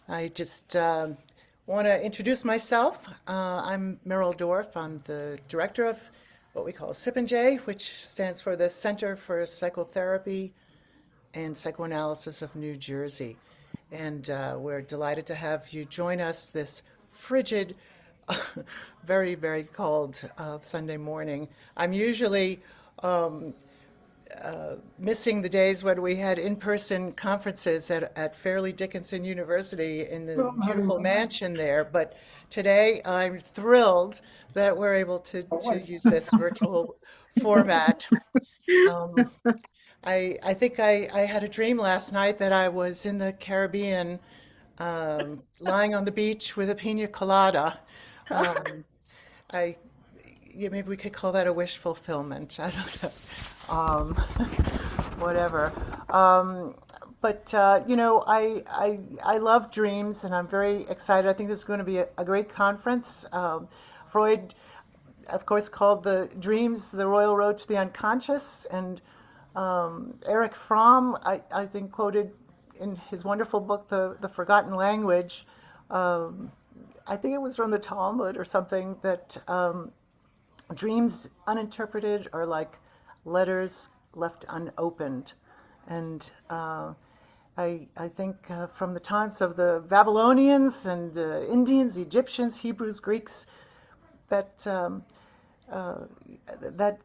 I just want to introduce myself. I'm Meryl Dorff. I'm the director of what we call SIP and J, which stands for the Center for Psychotherapy and Psychoanalysis of New Jersey. And we're delighted to have you join us this frigid, very, very cold Sunday morning. I'm usually missing the days when we had in-person conferences at Fairleigh Dickinson University in the beautiful mansion there. But today I'm thrilled that we're able to use this virtual format. Um, I think I had a dream last night that I was in the Caribbean, lying on the beach with a pina colada. Um, I yeah, maybe we could call that a wish fulfillment. I don't know. Whatever. Um, but I love dreams, and I'm very excited. I think this is going to be a great conference. Freud, of course, called the dreams the royal road to the unconscious, and Eric Fromm, I think, quoted in his wonderful book, The Forgotten Language. Um, I think it was from the Talmud or something that dreams uninterpreted are like letters left unopened. And I think from the times of the Babylonians and the Indians, the Egyptians, Hebrews, Greeks, that uh, that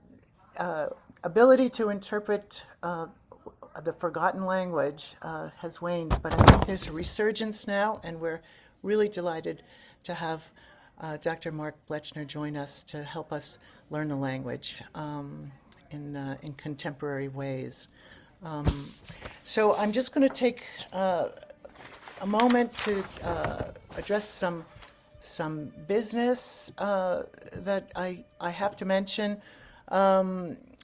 ability to interpret the forgotten language has waned. But I think there's a resurgence now, and we're really delighted to have Dr. Mark Blechner join us to help us learn the language in contemporary ways. Um, so I'm just going to take a moment to address some business that I have to mention.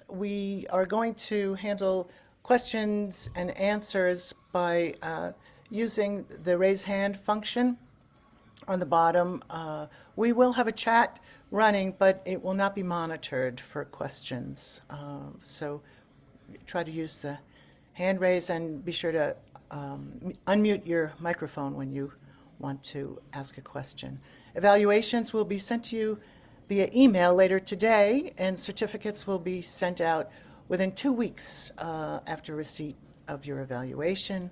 We are going to handle questions and answers by using the raise hand function on the bottom. We will have a chat running, but it will not be monitored for questions. So try to use the hand raise and be sure to unmute your microphone when you want to ask a question. Evaluations will be sent to you via email later today, and certificates will be sent out within 2 weeks after receipt of your evaluation.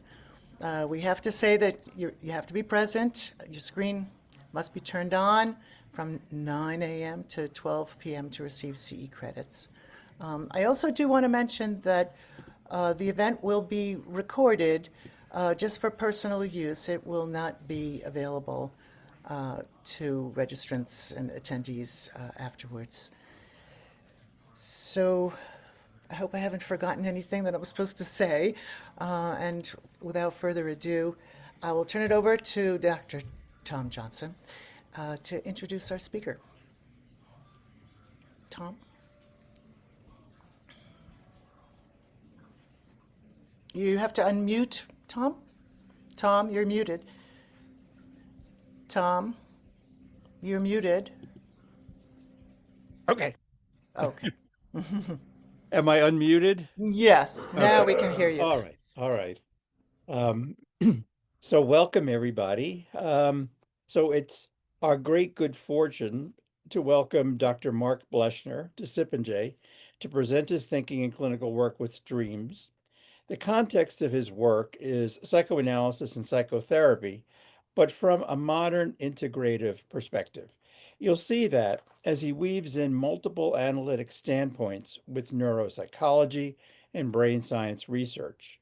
We have to say that you have to be present. Your screen must be turned on from 9 a.m. to 12 p.m. to receive CE credits. I also do want to mention that the event will be recorded just for personal use. It will not be available to registrants and attendees afterwards. So I hope I haven't forgotten anything that I was supposed to say. And without further ado, I will turn it over to Dr. Tom Johnson to introduce our speaker. Tom? You have to unmute, Tom? Tom, you're muted. Tom, you're muted. Okay. Okay. Am I unmuted? Yes, now Okay. we can hear you. All right. All right. Um, so welcome everybody. So it's our great good fortune to welcome Dr. Mark Bleschner to Sip and J to present his thinking and clinical work with dreams. The context of his work is psychoanalysis and psychotherapy, but from a modern integrative perspective. You'll see that as he weaves in multiple analytic standpoints with neuropsychology and brain science research.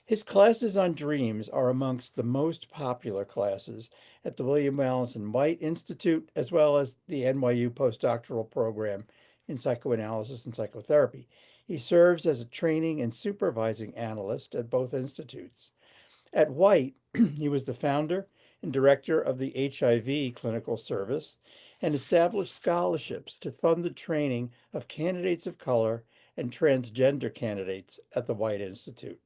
His classes on dreams are amongst the most popular classes at the William Wallace and White Institute, as well as the NYU postdoctoral program in psychoanalysis and psychotherapy. He serves as a training and supervising analyst at both institutes. At White, he was the founder and director of the HIV clinical service and established scholarships to fund the training of candidates of color and transgender candidates at the White Institute.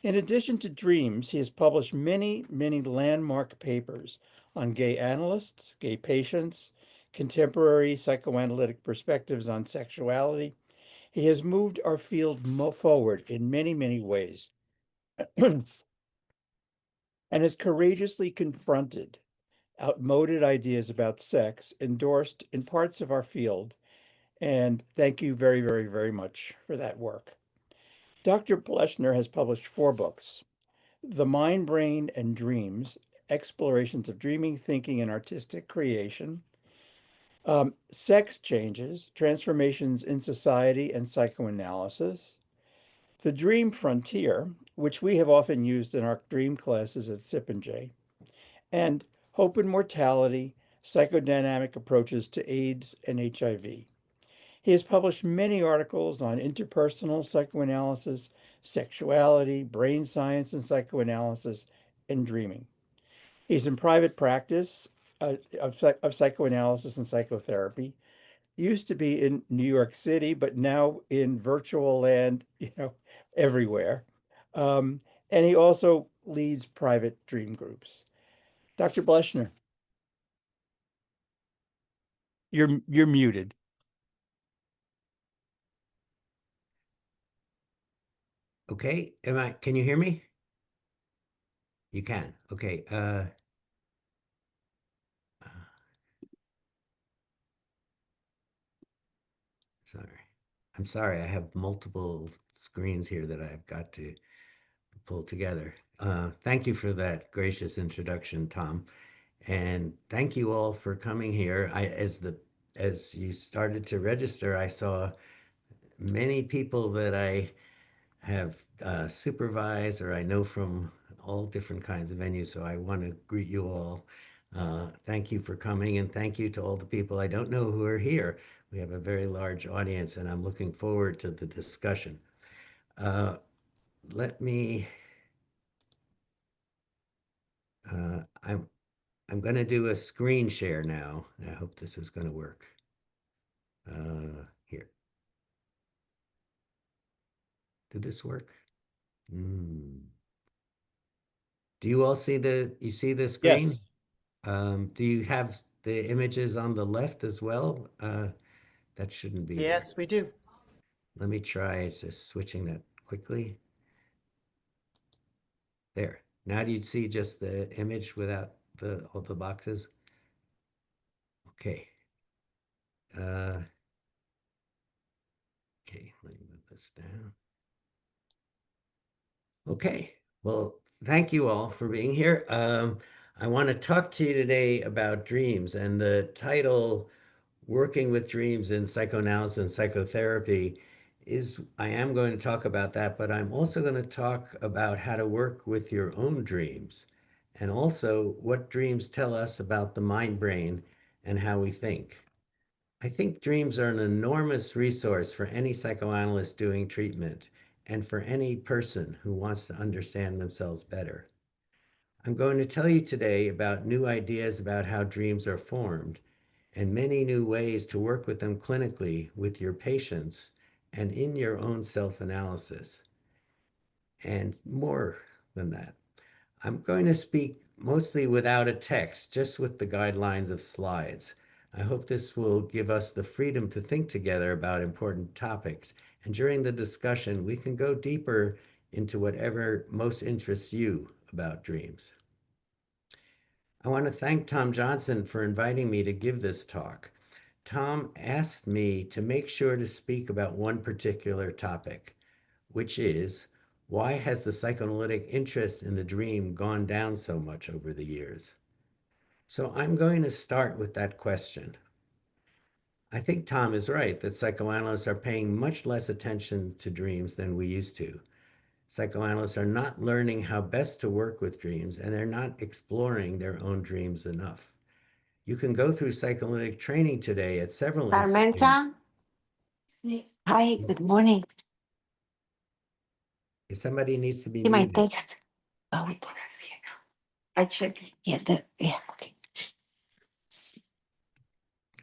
In addition to dreams, he has published many, many landmark papers on gay analysts, gay patients, contemporary psychoanalytic perspectives on sexuality. He has moved our field forward in many, many ways. and has courageously confronted outmoded ideas about sex endorsed in parts of our field. And thank you very, very, very much for that work. Dr. Bleschner has published 4 books: The Mind, Brain, and Dreams, Explorations of Dreaming, Thinking, and Artistic Creation, Sex Changes, Transformations in Society and Psychoanalysis, The Dream Frontier, which we have often used in our dream classes at SIP and J, and Hope and Mortality, Psychodynamic Approaches to AIDS and HIV. He has published many articles on interpersonal psychoanalysis, sexuality, brain science and psychoanalysis, and dreaming. He's in private practice of psychoanalysis and psychotherapy. Used to be in New York City, but now in virtual land, everywhere. Um, and he also leads private dream groups. Dr. Bleschner, you're muted. Okay, can you hear me? You can. Okay. Uh, sorry. I'm sorry. I have multiple screens here that I've got to pull together. Thank you for that gracious introduction, Tom. And thank you all for coming here. As you started to register, I saw many people that I have supervised or I know from all different kinds of venues. So I want to greet you all. Thank you for coming, and thank you to all the people I don't know who are here. We have a very large audience, and I'm looking forward to the discussion. Uh, let me, I'm, I'm going to do a screen share now. I hope this is going to work. Here. Did this work? Mm. Do you all see the Yes. screen? Do you have the images on the left as well? That shouldn't be there. Yes, we do. Let me try just switching that quickly. There. Now do you see just the image without all the boxes? Okay. Uh, okay, let me move this down. Okay. Well, thank you all for being here. I want to talk to you today about dreams, and the title, Working with Dreams in Psychoanalysis and Psychotherapy, is I am going to talk about that, but I'm also going to talk about how to work with your own dreams, and also what dreams tell us about the mind brain and how we think. I think dreams are an enormous resource for any psychoanalyst doing treatment and for any person who wants to understand themselves better. I'm going to tell you today about new ideas about how dreams are formed and many new ways to work with them clinically with your patients and in your own self analysis. And more than that, I'm going to speak mostly without a text, just with the guidelines of slides. I hope this will give us the freedom to think together about important topics. And during the discussion, we can go deeper into whatever most interests you about dreams. I want to thank Tom Johnson for inviting me to give this talk. Tom asked me to make sure to speak about one particular topic, which is, why has the psychoanalytic interest in the dream gone down so much over the years? So I'm going to start with that question. I think Tom is right that psychoanalysts are paying much less attention to dreams than we used to. Psychoanalysts are not learning how best to work with dreams, and they're not exploring their own dreams enough. You can go through psychoanalytic training today at several institutes. Carmenka? Hi, good morning. Somebody needs to be See my muted. text. Oh, wait, I check. Yeah, okay.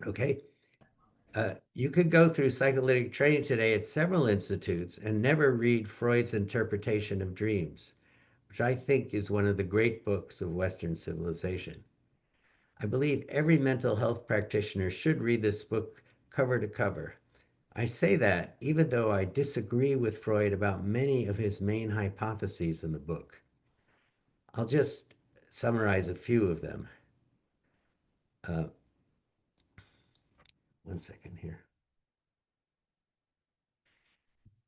Okay. You could go through psychoanalytic training today at several institutes and never read Freud's interpretation of dreams, which I think is one of the great books of Western civilization. I believe every mental health practitioner should read this book cover to cover. I say that even though I disagree with Freud about many of his main hypotheses in the book. I'll just summarize a few of them. Uh, one second here.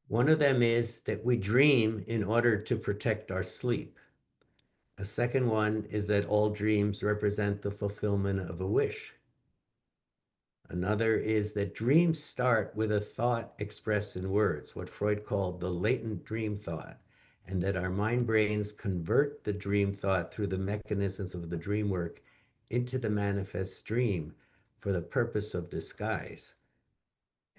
One of them is that we dream in order to protect our sleep. A second one is that all dreams represent the fulfillment of a wish. Another is that dreams start with a thought expressed in words, what Freud called the latent dream thought, and that our mind brains convert the dream thought through the mechanisms of the dream work into the manifest dream for the purpose of disguise.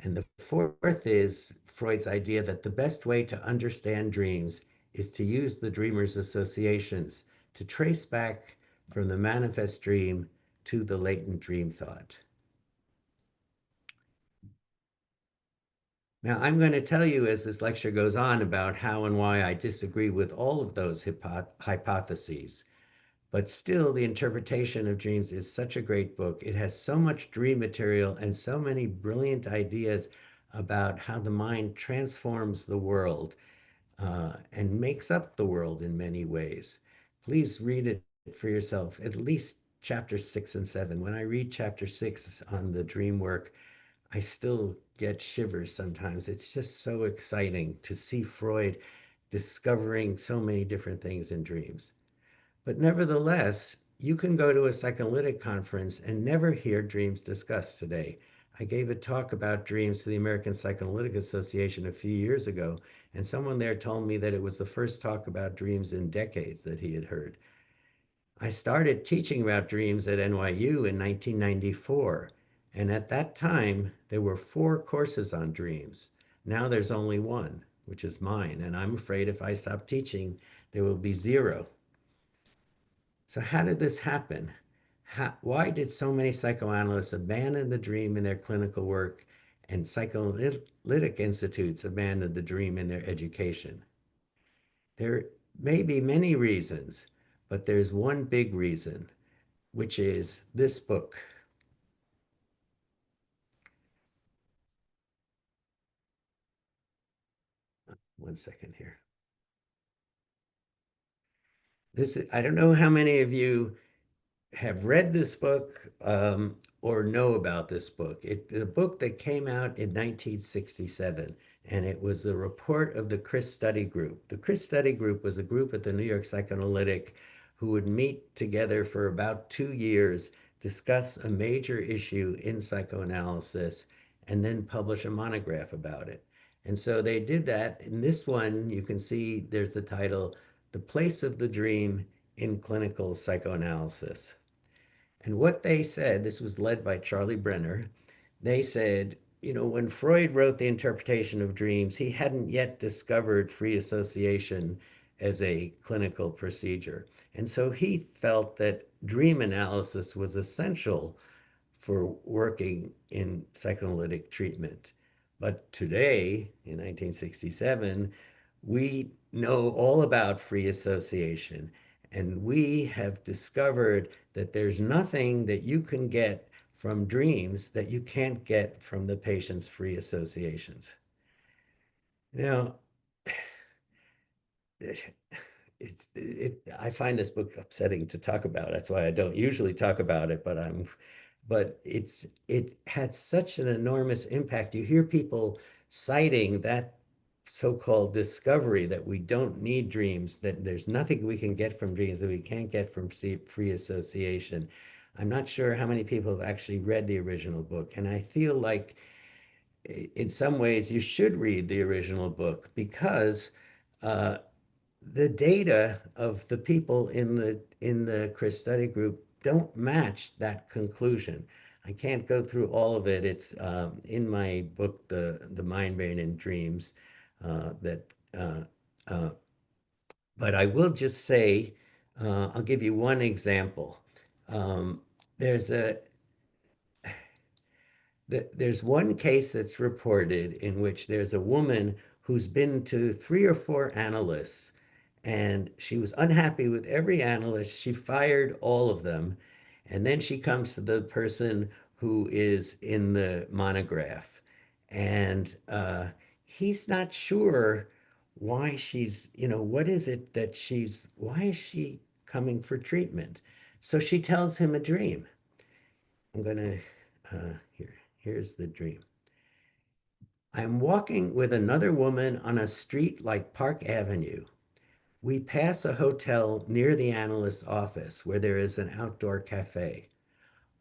And the fourth is Freud's idea that the best way to understand dreams is to use the dreamer's associations to trace back from the manifest dream to the latent dream thought. Now, I'm going to tell you as this lecture goes on about how and why I disagree with all of those hypotheses. But still, The Interpretation of Dreams is such a great book. It has so much dream material and so many brilliant ideas about how the mind transforms the world and makes up the world in many ways. Please read it for yourself, at least chapter 6 and 7. When I read chapter 6 on the dream work, I still get shivers sometimes. It's just so exciting to see Freud discovering so many different things in dreams. But nevertheless, you can go to a psychoanalytic conference and never hear dreams discussed today. I gave a talk about dreams to the American Psychoanalytic Association a few years ago, and someone there told me that it was the first talk about dreams in decades that he had heard. I started teaching about dreams at NYU in 1994, and at that time, there were 4 courses on dreams. Now there's only one, which is mine, and I'm afraid if I stop teaching, there will be 0. So how did this happen? Why did so many psychoanalysts abandon the dream in their clinical work and psychoanalytic institutes abandon the dream in their education? There may be many reasons, but there's one big reason, which is this book. One second here. I don't know how many of you have read this book or know about this book. The book that came out in 1967, and it was the report of the Chris Study Group. The Chris Study Group was a group at the New York Psychoanalytic who would meet together for about 2 years, discuss a major issue in psychoanalysis, and then publish a monograph about it. And so they did that. In this one, you can see there's the title, The Place of the Dream in Clinical Psychoanalysis. And what they said, this was led by Charlie Brenner, they said, when Freud wrote The Interpretation of Dreams, he hadn't yet discovered free association as a clinical procedure. And so he felt that dream analysis was essential for working in psychoanalytic treatment. But today, in 1967, we know all about free association, and we have discovered that there's nothing that you can get from dreams that you can't get from the patient's free associations. Now, I find this book upsetting to talk about. That's why I don't usually talk about it, but it had such an enormous impact. You hear people citing that so-called discovery that we don't need dreams, that there's nothing we can get from dreams that we can't get from free association. I'm not sure how many people have actually read the original book, and I feel like in some ways you should read the original book because the data of the people in the Chris Study Group don't match that conclusion. I can't go through all of it. It's in my book, The Mind, Brain, and Dreams. But I will just say, I'll give you one example. There's one case that's reported in which there's a woman who's been to 3 or 4 analysts, and she was unhappy with every analyst. She fired all of them. And then she comes to the person who is in the monograph. And he's not sure why she's, why is she coming for treatment. So she tells him a dream. I'm going to, here's the dream. I'm walking with another woman on a street like Park Avenue. We pass a hotel near the analyst's office where there is an outdoor cafe.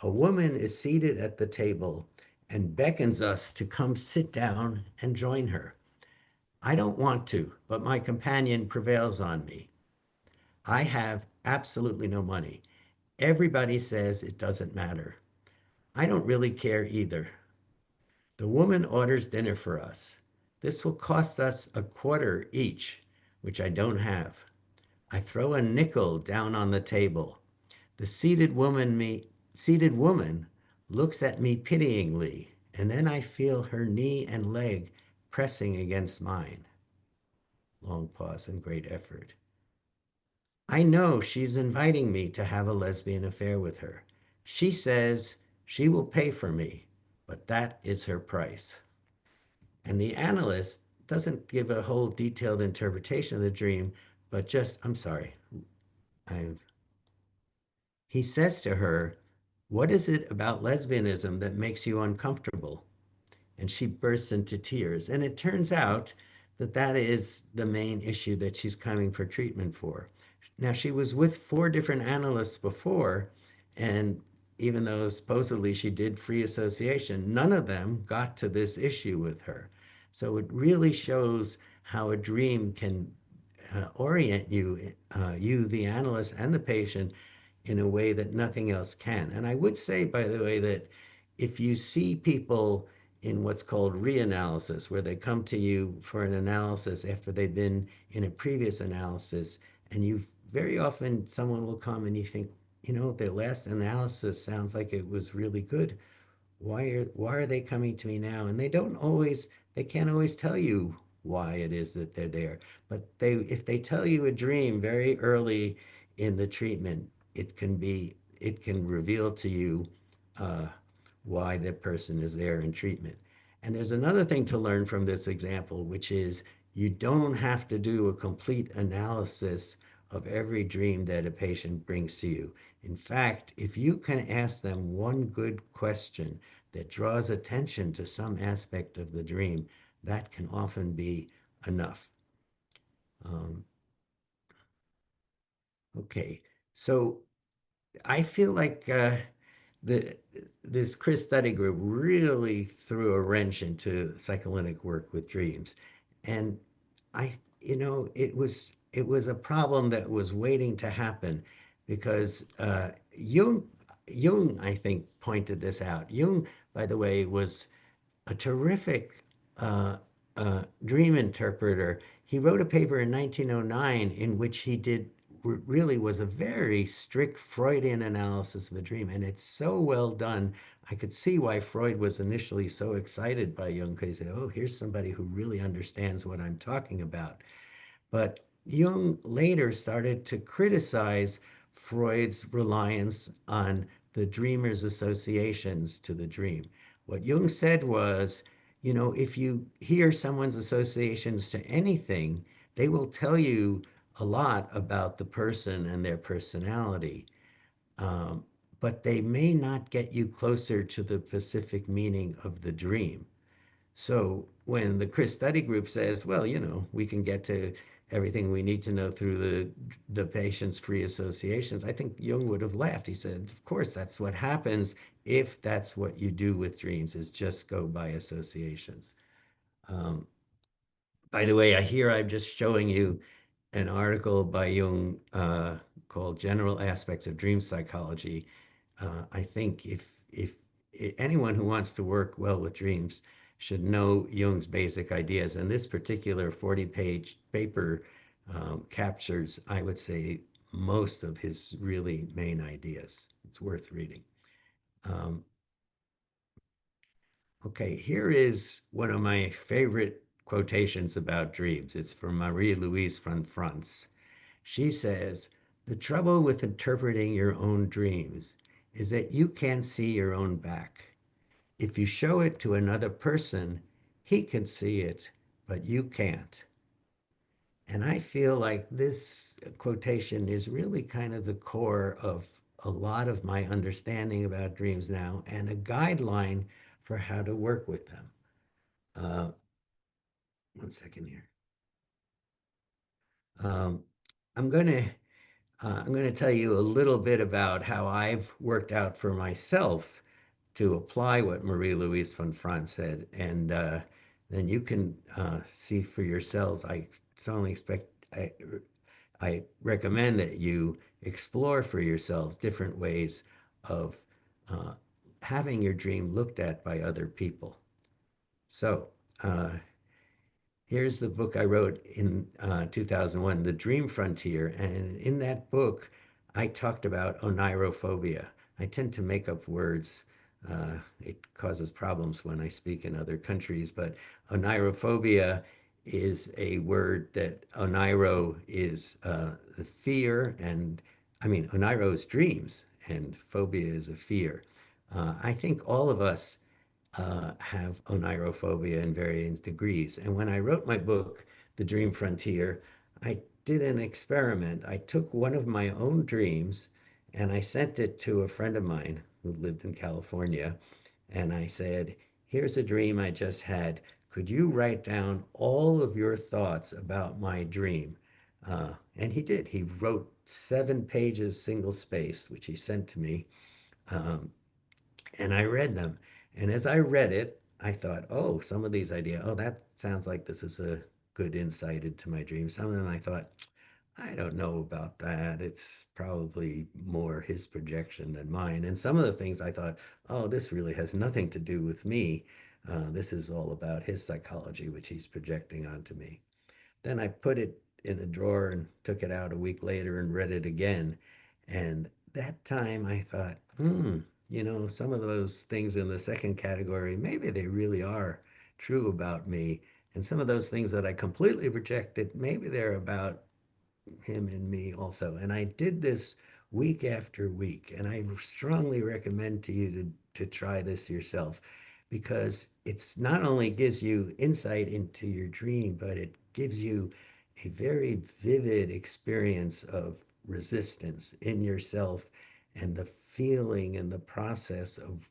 A woman is seated at the table and beckons us to come sit down and join her. I don't want to, but my companion prevails on me. I have absolutely no money. Everybody says it doesn't matter. I don't really care either. The woman orders dinner for us. This will cost us a quarter each, which I don't have. I throw a nickel down on the table. The seated woman looks at me pityingly, and then I feel her knee and leg pressing against mine. Long pause and great effort. I know she's inviting me to have a lesbian affair with her. She says she will pay for me, but that is her price. And the analyst doesn't give a whole detailed interpretation of the dream, but just, I'm sorry, he says to her, what is it about lesbianism that makes you uncomfortable? And she bursts into tears. And it turns out that that is the main issue that she's coming for treatment for. Now, she was with 4 different analysts before, and even though supposedly she did free association, none of them got to this issue with her. So it really shows how a dream can orient you, the analyst and the patient, in a way that nothing else can. And I would say, by the way, that if you see people in what's called reanalysis, where they come to you for an analysis after they've been in a previous analysis, and you very often someone will come and you think, their last analysis sounds like it was really good. Why are they coming to me now? And they can't always tell you why it is that they're there. But if they tell you a dream very early in the treatment, it can reveal to you uh, why that person is there in treatment. And there's another thing to learn from this example, which is you don't have to do a complete analysis of every dream that a patient brings to you. In fact, if you can ask them one good question that draws attention to some aspect of the dream, that can often be enough. Um, okay, so I feel like this Chris study group really threw a wrench into psychoanalytic work with dreams, and it was a problem that was waiting to happen because Jung, I think, pointed this out. Jung, by the way, was a terrific dream interpreter. He wrote a paper in 1909 in which he did really was a very strict Freudian analysis of the dream, and it's so well done. I could see why Freud was initially so excited by Jung, because he said, "Oh, here's somebody who really understands what I'm talking about." But Jung later started to criticize Freud's reliance on the dreamer's associations to the dream. What Jung said was, if you hear someone's associations to anything, they will tell you a lot about the person and their personality, um, but they may not get you closer to the specific meaning of the dream. So when the Chris study group says, well, we can get to everything we need to know through the patient's free associations, I think Jung would have laughed. He said, of course, that's what happens if that's what you do with dreams, is just go by associations. Um, by the way, I'm just showing you an article by Jung called General Aspects of Dream Psychology. I think if anyone who wants to work well with dreams should know Jung's basic ideas, and this particular 40-page paper captures, I would say, most of his really main ideas. It's worth reading. Okay, here is one of my favorite quotations about dreams. It's from Marie-Louise von Franz. She says, the trouble with interpreting your own dreams is that you can't see your own back. If you show it to another person, he can see it, but you can't. And I feel like this quotation is really kind of the core of a lot of my understanding about dreams now and a guideline for how to work with them. Uh, one second here. Um, I'm going to I'm going to tell you a little bit about how I've worked out for myself to apply what Marie-Louise von Franz said, and then you can see for yourselves. I strongly expect I recommend that you explore for yourselves different ways of uh, having your dream looked at by other people. So, here's the book I wrote in 2001, The Dream Frontier. And in that book, I talked about onirophobia. I tend to make up words. It causes problems when I speak in other countries, but onirophobia is a word that oniro is the fear, and I mean, oniro is dreams, and phobia is a fear. I think all of us have onirophobia in varying degrees. And when I wrote my book, The Dream Frontier, I did an experiment. I took one of my own dreams and I sent it to a friend of mine who lived in California. And I said, here's a dream I just had. Could you write down all of your thoughts about my dream? And he did. He wrote 7 pages, single space, which he sent to me. Um, and I read them. And as I read it, I thought, oh, some of these ideas, oh, that sounds like this is a good insight into my dream. Some of them I thought, I don't know about that. It's probably more his projection than mine. And some of the things I thought, oh, this really has nothing to do with me. This is all about his psychology, which he's projecting onto me. Then I put it in a drawer and took it out a week later and read it again. And that time I thought, some of those things in the second category, maybe they really are true about me. And some of those things that I completely rejected, maybe they're about him and me also. And I did this week after week. And I strongly recommend to you to try this yourself because it's not only gives you insight into your dream, but it gives you a very vivid experience of resistance in yourself and the feeling and the process of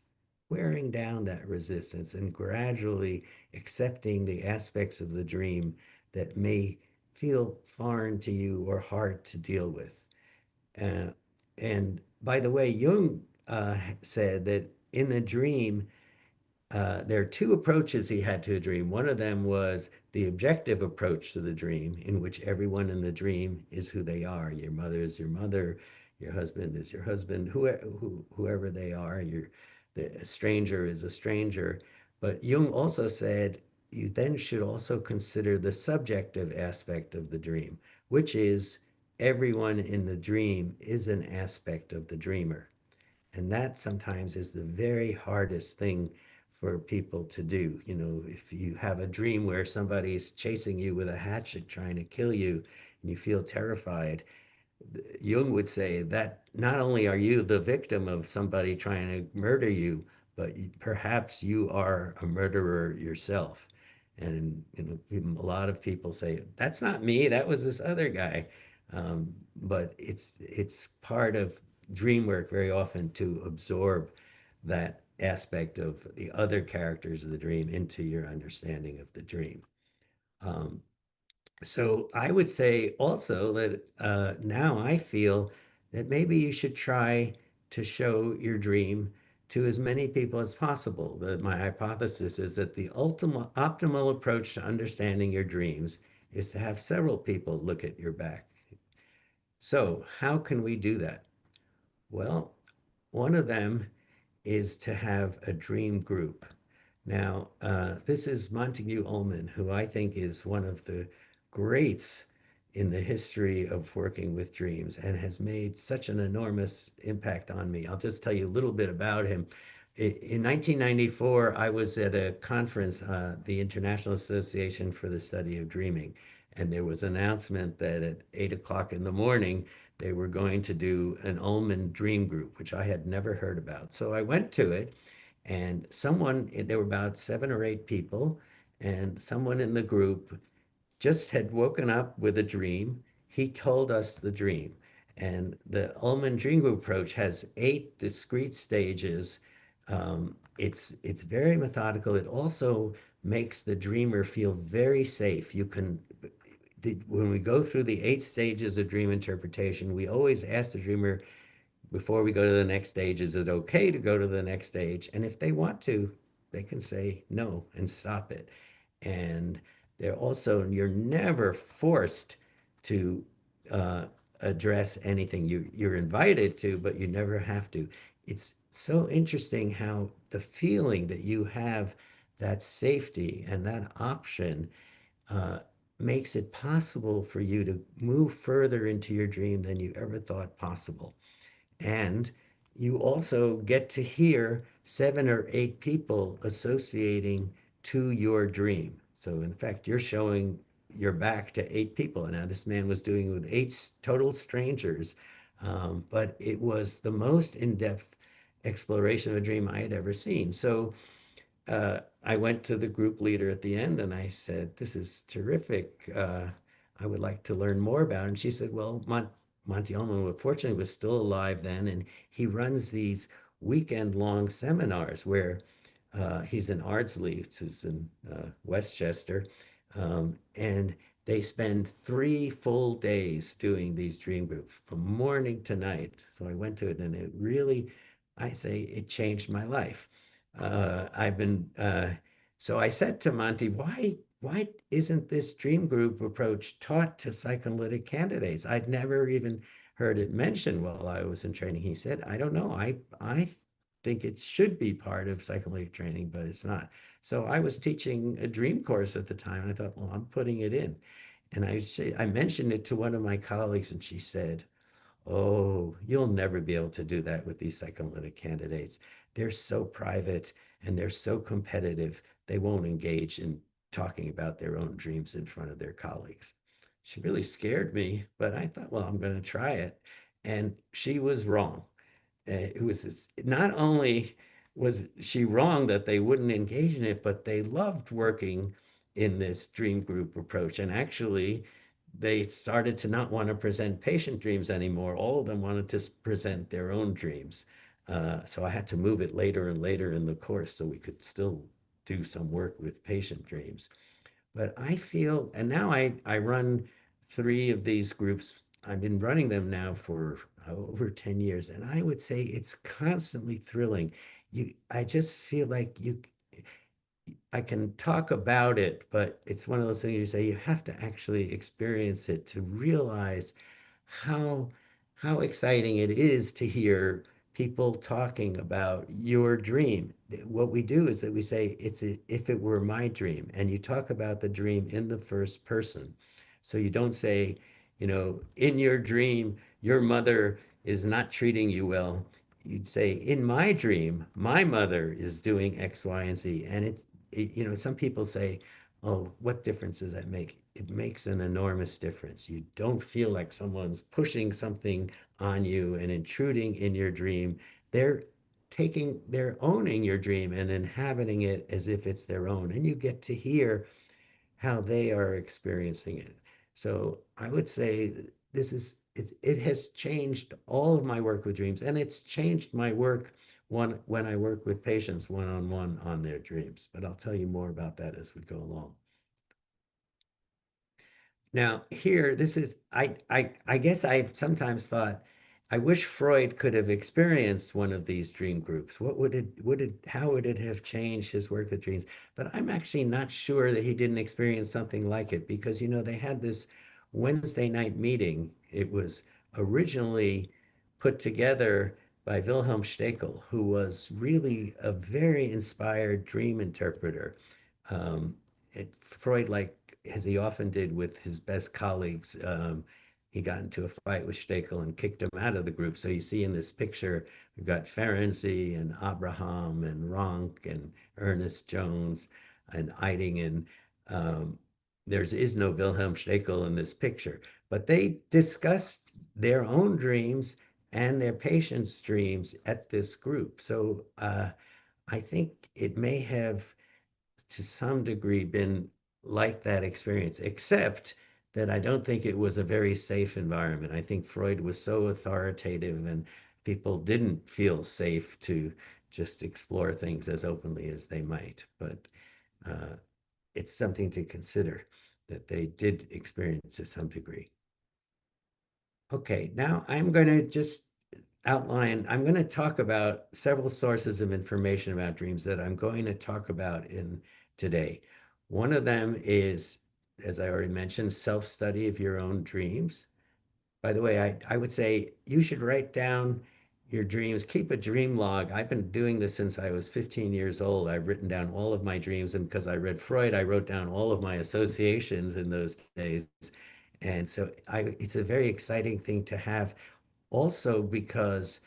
wearing down that resistance and gradually accepting the aspects of the dream that may feel foreign to you or hard to deal with. Uh, and by the way, Jung said that in the dream, there are 2 approaches he had to a dream. One of them was the objective approach to the dream, in which everyone in the dream is who they are. Your mother is your mother, your husband is your husband, whoever they are. The stranger is a stranger. But Jung also said you then should also consider the subjective aspect of the dream, which is everyone in the dream is an aspect of the dreamer. And that sometimes is the very hardest thing for people to do. If you have a dream where somebody's chasing you with a hatchet trying to kill you and you feel terrified, Jung would say that not only are you the victim of somebody trying to murder you, but perhaps you are a murderer yourself. And a lot of people say, that's not me, that was this other guy. But it's part of dream work very often to absorb that aspect of the other characters of the dream into your understanding of the dream. Um, so I would say also that now I feel that maybe you should try to show your dream to as many people as possible. My hypothesis is that the ultimate optimal approach to understanding your dreams is to have several people look at your back. So how can we do that? Well, one of them is to have a dream group. Now, this is Montague Ullman, who I think is one of the greats in the history of working with dreams and has made such an enormous impact on me. I'll just tell you a little bit about him. In 1994, I was at a conference, the International Association for the Study of Dreaming, and there was an announcement that at 8 o'clock in the morning, they were going to do an Ullman Dream Group, which I had never heard about. So I went to it, and there were about 7 or 8 people, and someone in the group just had woken up with a dream. He told us the dream. And the Ullman Dream Group approach has 8 discrete stages. It's very methodical. It also makes the dreamer feel very safe. When we go through the 8 stages of dream interpretation, we always ask the dreamer before we go to the next stage, is it okay to go to the next stage? And if they want to, they can say no and stop it. And they're also, you're never forced to address anything. You're invited to, but you never have to. It's so interesting how the feeling that you have that safety and that option uh, makes it possible for you to move further into your dream than you ever thought possible. And you also get to hear 7 or 8 people associating to your dream. So in fact, you're showing your back to 8 people. Now this man was doing it with 8 total strangers, but it was the most in-depth exploration of a dream I had ever seen. So I went to the group leader at the end and I said, "This is terrific. I would like to learn more about it." And she said, "Well, Monty Ullman, fortunately, was still alive then, and he runs these weekend-long seminars where he's in Ardsley, which is in Westchester, and they spend 3 full days doing these dream groups from morning to night." So I went to it, and it really, I say, it changed my life. I've been So I said to Monty, why isn't this dream group approach taught to psychoanalytic candidates? I'd never even heard it mentioned while I was in training. He said, I don't know. I think it should be part of psychoanalytic training, but it's not. So I was teaching a dream course at the time, and I thought, well, I'm putting it in. And I mentioned it to one of my colleagues, and she said, "Oh, you'll never be able to do that with these psychoanalytic candidates. They're so private and they're so competitive, they won't engage in talking about their own dreams in front of their colleagues." She really scared me, but I thought, well, I'm going to try it. And she was wrong. It was this, not only was she wrong that they wouldn't engage in it, but they loved working in this dream group approach. And actually, they started to not want to present patient dreams anymore. All of them wanted to present their own dreams. So I had to move it later and later in the course so we could still do some work with patient dreams. But I feel, and now I run 3 of these groups. I've been running them now for over 10 years, and I would say it's constantly thrilling. I just feel like I can talk about it, but it's one of those things you say you have to actually experience it to realize how how exciting it is to hear people talking about your dream. What we do is that we say if it were my dream, and you talk about the dream in the first person. So you don't say, in your dream, your mother is not treating you well. You'd say, in my dream, my mother is doing X, Y, and Z. And some people say, oh, what difference does that make? It makes an enormous difference. You don't feel like someone's pushing something on you and intruding in your dream. They're they're owning your dream and inhabiting it as if it's their own. And you get to hear how they are experiencing it. So I would say it has changed all of my work with dreams, and it's changed my work when I work with patients one-on-one on their dreams. But I'll tell you more about that as we go along. Now, here, this is, I guess I've sometimes thought, I wish Freud could have experienced one of these dream groups. How would it have changed his work with dreams? But I'm actually not sure that he didn't experience something like it because, they had this Wednesday night meeting. It was originally put together by Wilhelm Stekel, who was really a very inspired dream interpreter. Freud, like as he often did with his best colleagues, he got into a fight with Stekel and kicked him out of the group. So you see in this picture, we've got Ferenczi and Abraham and Ronk and Ernest Jones and Eidingen. There is no Wilhelm Stekel in this picture, but they discussed their own dreams and their patients' dreams at this group. So I think it may have, to some degree, been liked that experience, except that I don't think it was a very safe environment. I think Freud was so authoritative and people didn't feel safe to just explore things as openly as they might. But it's something to consider that they did experience to some degree. Okay, now I'm going to just I'm going to talk about several sources of information about dreams that I'm going to talk about in today. One of them is, as I already mentioned, self-study of your own dreams. By the way, I would say you should write down your dreams, keep a dream log. I've been doing this since I was 15 years old. I've written down all of my dreams, and because I read Freud, I wrote down all of my associations in those days. And so it's a very exciting thing to have also because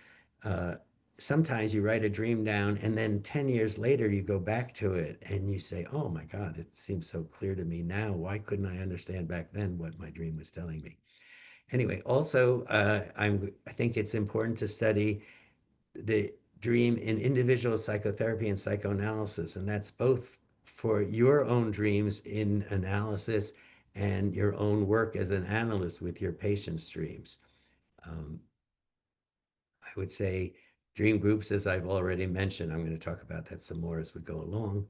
uh, sometimes you write a dream down and then 10 years later you go back to it and you say, oh my God, it seems so clear to me now. Why couldn't I understand back then what my dream was telling me? Anyway, also, I think it's important to study the dream in individual psychotherapy and psychoanalysis, and that's both for your own dreams in analysis and your own work as an analyst with your patients' dreams. Um, I would say dream groups, as I've already mentioned, I'm going to talk about that some more as we go along.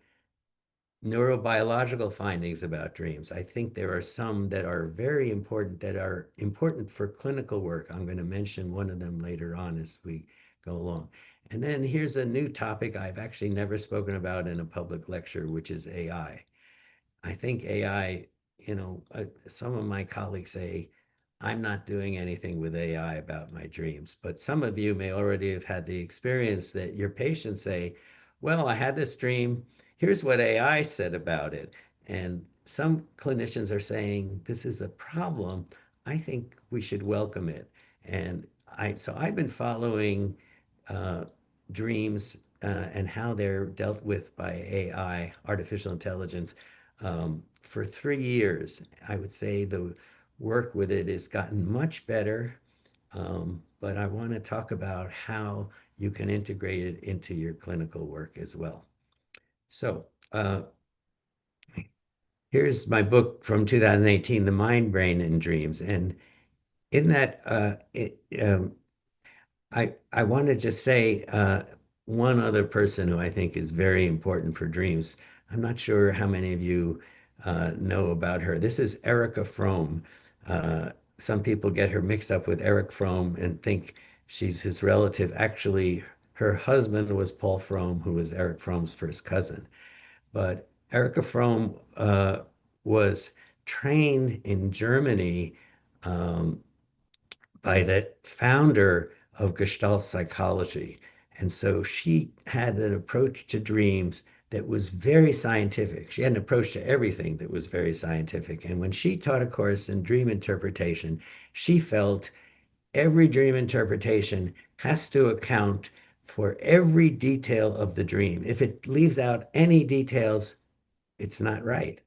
Neurobiological findings about dreams. I think there are some that are very important, that are important for clinical work. I'm going to mention one of them later on as we go along. And then here's a new topic I've actually never spoken about in a public lecture, which is AI. I think AI, some of my colleagues say, I'm not doing anything with AI about my dreams, but some of you may already have had the experience that your patients say, well, I had this dream. Here's what AI said about it. And some clinicians are saying, this is a problem. I think we should welcome it. And so I've been following uh, dreams and how they're dealt with by AI, artificial intelligence, for 3 years. I would say the work with it has gotten much better, but I want to talk about how you can integrate it into your clinical work as well. So here's my book from 2018, The Mind, Brain, and Dreams. And in that, I want to just say one other person who I think is very important for dreams. I'm not sure how many of you know about her. This is Erica Fromm. Some people get her mixed up with Eric Fromm and think she's his relative. Actually, her husband was Paul Fromm, who was Eric Fromm's first cousin. But Erica Fromm was trained in Germany um, by the founder of Gestalt psychology. And so she had an approach to dreams that was very scientific. She had an approach to everything that was very scientific. And when she taught a course in dream interpretation, she felt every dream interpretation has to account for every detail of the dream. If it leaves out any details, it's not right.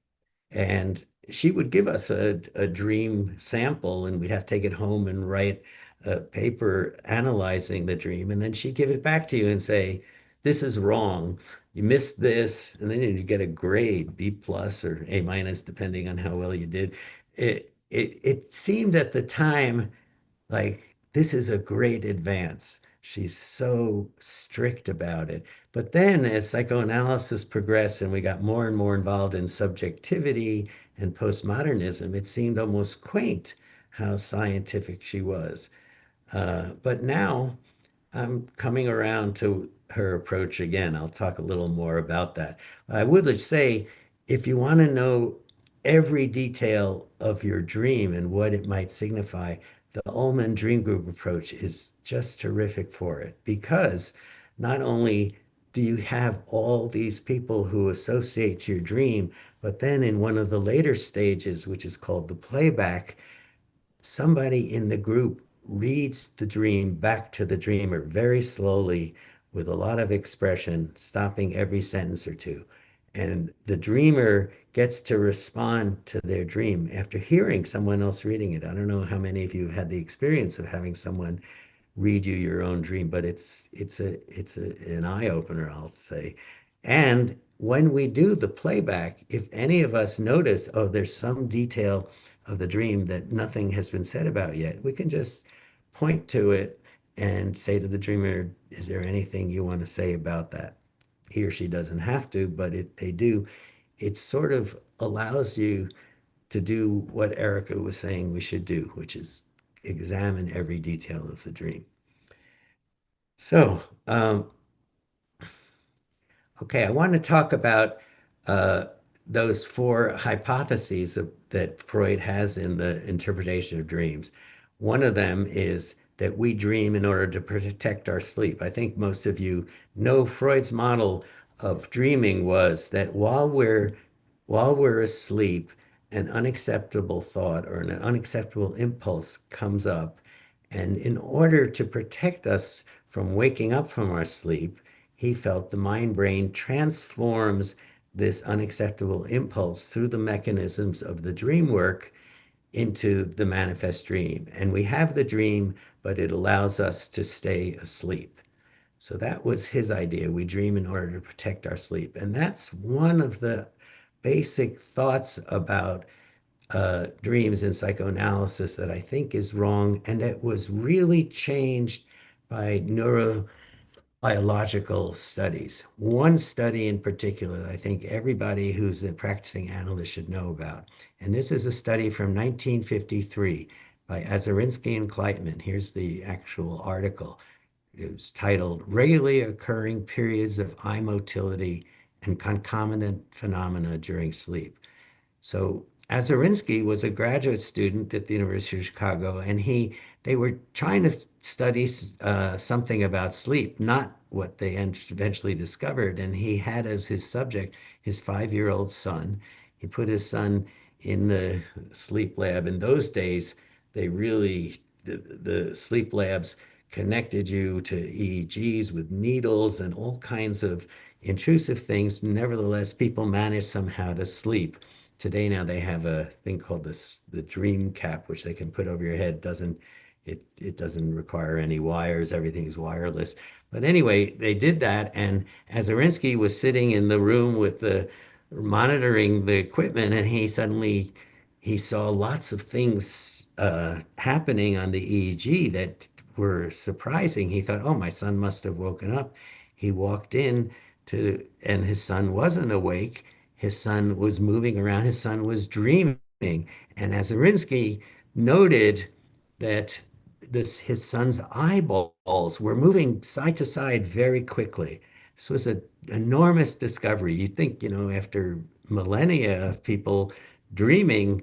And she would give us a dream sample, and we'd have to take it home and write a paper analyzing the dream. And then she'd give it back to you and say, this is wrong. You missed this. And then you get a grade, B plus or A minus, depending on how well you did. It seemed at the time like, this is a great advance. She's so strict about it. But then, as psychoanalysis progressed and we got more and more involved in subjectivity and postmodernism, it seemed almost quaint how scientific she was. But now I'm coming around to her approach again. I'll talk a little more about that. I would just say, if you want to know every detail of your dream and what it might signify, the Ullman Dream Group approach is just terrific for it because not only do you have all these people who associate your dream, but then in one of the later stages, which is called the playback, somebody in the group reads the dream back to the dreamer very slowly with a lot of expression, stopping every sentence or two. And the dreamer gets to respond to their dream after hearing someone else reading it. I don't know how many of you have had the experience of having someone read you your own dream, but it's an eye opener, I'll say. And when we do the playback, if any of us notice, oh, there's some detail of the dream that nothing has been said about yet, we can just point to it and say to the dreamer, is there anything you want to say about that? He or she doesn't have to, but they do. It sort of allows you to do what Erica was saying we should do, which is examine every detail of the dream. So, okay, I want to talk about uh, those four hypotheses that Freud has in the interpretation of dreams. One of them is that we dream in order to protect our sleep. I think most of you know Freud's model of dreaming was that while we're asleep, an unacceptable thought or an unacceptable impulse comes up, and in order to protect us from waking up from our sleep, he felt the mind brain transforms this unacceptable impulse through the mechanisms of the dream work into the manifest dream. And we have the dream, but it allows us to stay asleep. So that was his idea. We dream in order to protect our sleep. And that's one of the basic thoughts about dreams in psychoanalysis that I think is wrong, and that was really changed by neurobiological studies. One study in particular that I think everybody who's a practicing analyst should know about. And this is a study from 1953 by Azarinsky and Kleitman. Here's the actual article. It was titled Regularly Occurring Periods of Eye Motility and Concomitant Phenomena During Sleep. So Azarinsky was a graduate student at the University of Chicago, and they were trying to study something about sleep, not what they eventually discovered. And he had as his subject his 5-year-old son. He put his son in the sleep lab. In those days, the sleep labs connected you to EEGs with needles and all kinds of intrusive things. Nevertheless, people managed somehow to sleep. Today now they have a thing called the dream cap, which they can put over your head. It doesn't require any wires. Everything's wireless. But anyway, they did that, and Azarinsky was sitting in the room with the monitoring the equipment, and he saw lots of things happening on the EEG that were surprising. He thought, "Oh, my son must have woken up." He walked in and his son wasn't awake. His son was moving around. His son was dreaming. And Azarinsky noted that his son's eyeballs were moving side to side very quickly. This was an enormous discovery. You'd think, after millennia of people dreaming,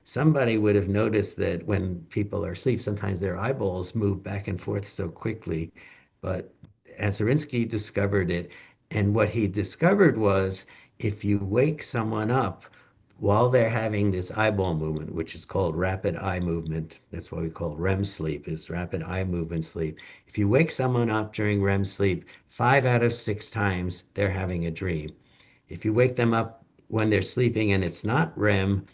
somebody would have noticed that when people are asleep, sometimes their eyeballs move back and forth so quickly. But Azarinsky discovered it. And what he discovered was if you wake someone up while they're having this eyeball movement, which is called rapid eye movement, that's what we call REM sleep, is rapid eye movement sleep. If you wake someone up during REM sleep, 5 out of 6 times they're having a dream. If you wake them up when they're sleeping and it's not REM,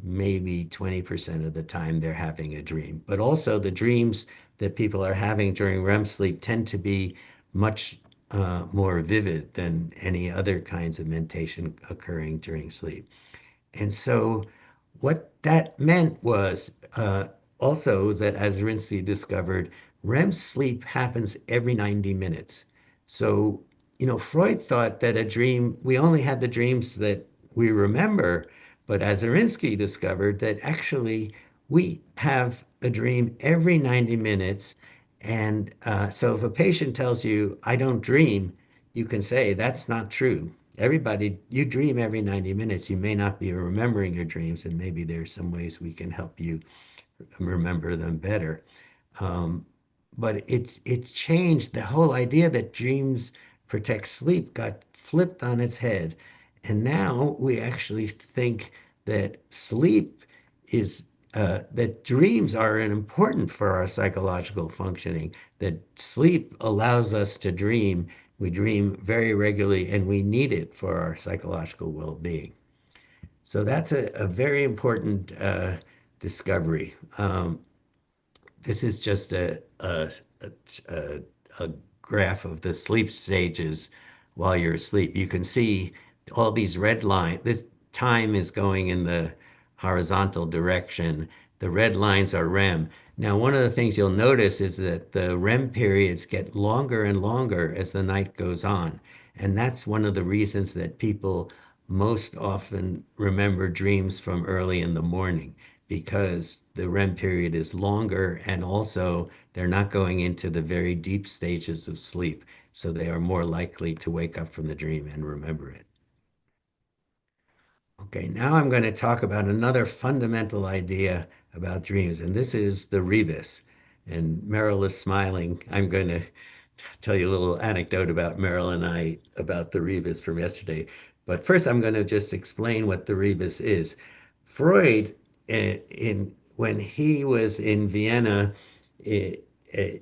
maybe 20% of the time they're having a dream. But also the dreams that people are having during REM sleep tend to be much more vivid than any other kinds of mentation occurring during sleep. And so what that meant was also that, as Rinsky discovered, REM sleep happens every 90 minutes. So, Freud thought that a dream, we only had the dreams that we remember, but Azarinsky discovered that actually we have a dream every 90 minutes. And so if a patient tells you, I don't dream, you can say, that's not true. Everybody, you dream every 90 minutes. You may not be remembering your dreams, and maybe there's some ways we can help you remember them better. Um, but it changed the whole idea that dreams protect sleep got flipped on its head. And now we actually think that sleep is that dreams are important for our psychological functioning, that sleep allows us to dream. We dream very regularly and we need it for our psychological well-being. So that's a very important discovery. This is just a graph of the sleep stages while you're asleep. You can see all these red lines. This time is going in the horizontal direction. The red lines are REM. Now, one of the things you'll notice is that the REM periods get longer and longer as the night goes on. And that's one of the reasons that people most often remember dreams from early in the morning, because the REM period is longer, and also they're not going into the very deep stages of sleep. So they are more likely to wake up from the dream and remember it. Okay, now I'm going to talk about another fundamental idea about dreams, and this is the rebus. And Meryl is smiling. I'm going to tell you a little anecdote about Meryl and I about the rebus from yesterday. But first, I'm going to just explain what the rebus is. Freud, when he was in Vienna, eh, eh,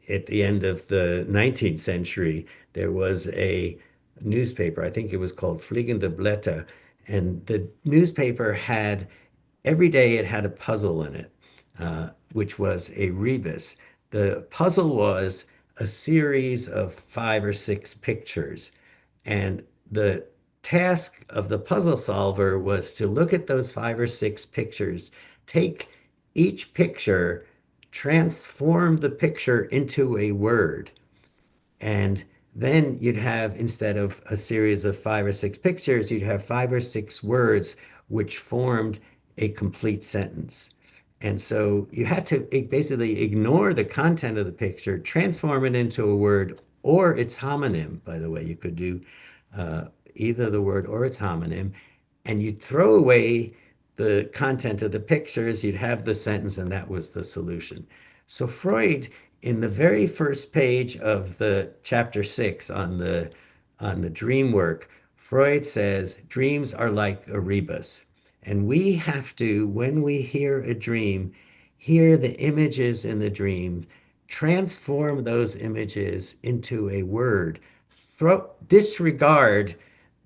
at the end of the 19th century, there was a newspaper, I think it was called Fliegende Blätter, and the newspaper had, every day it had a puzzle in it, which was a rebus. The puzzle was a series of 5 or 6 pictures. And the task of the puzzle solver was to look at those 5 or 6 pictures, take each picture, transform the picture into a word, and then you'd have, instead of a series of 5 or 6 pictures, you'd have 5 or 6 words which formed a complete sentence. And so you had to basically ignore the content of the picture, transform it into a word or its homonym. By the way, you could do uh, either the word or its homonym, and you'd throw away the content of the pictures, you'd have the sentence, and that was the solution. So Freud, in the very first page of the chapter 6 on the dream work, Freud says dreams are like a rebus. And we have to, when we hear a dream, hear the images in the dream, transform those images into a word, disregard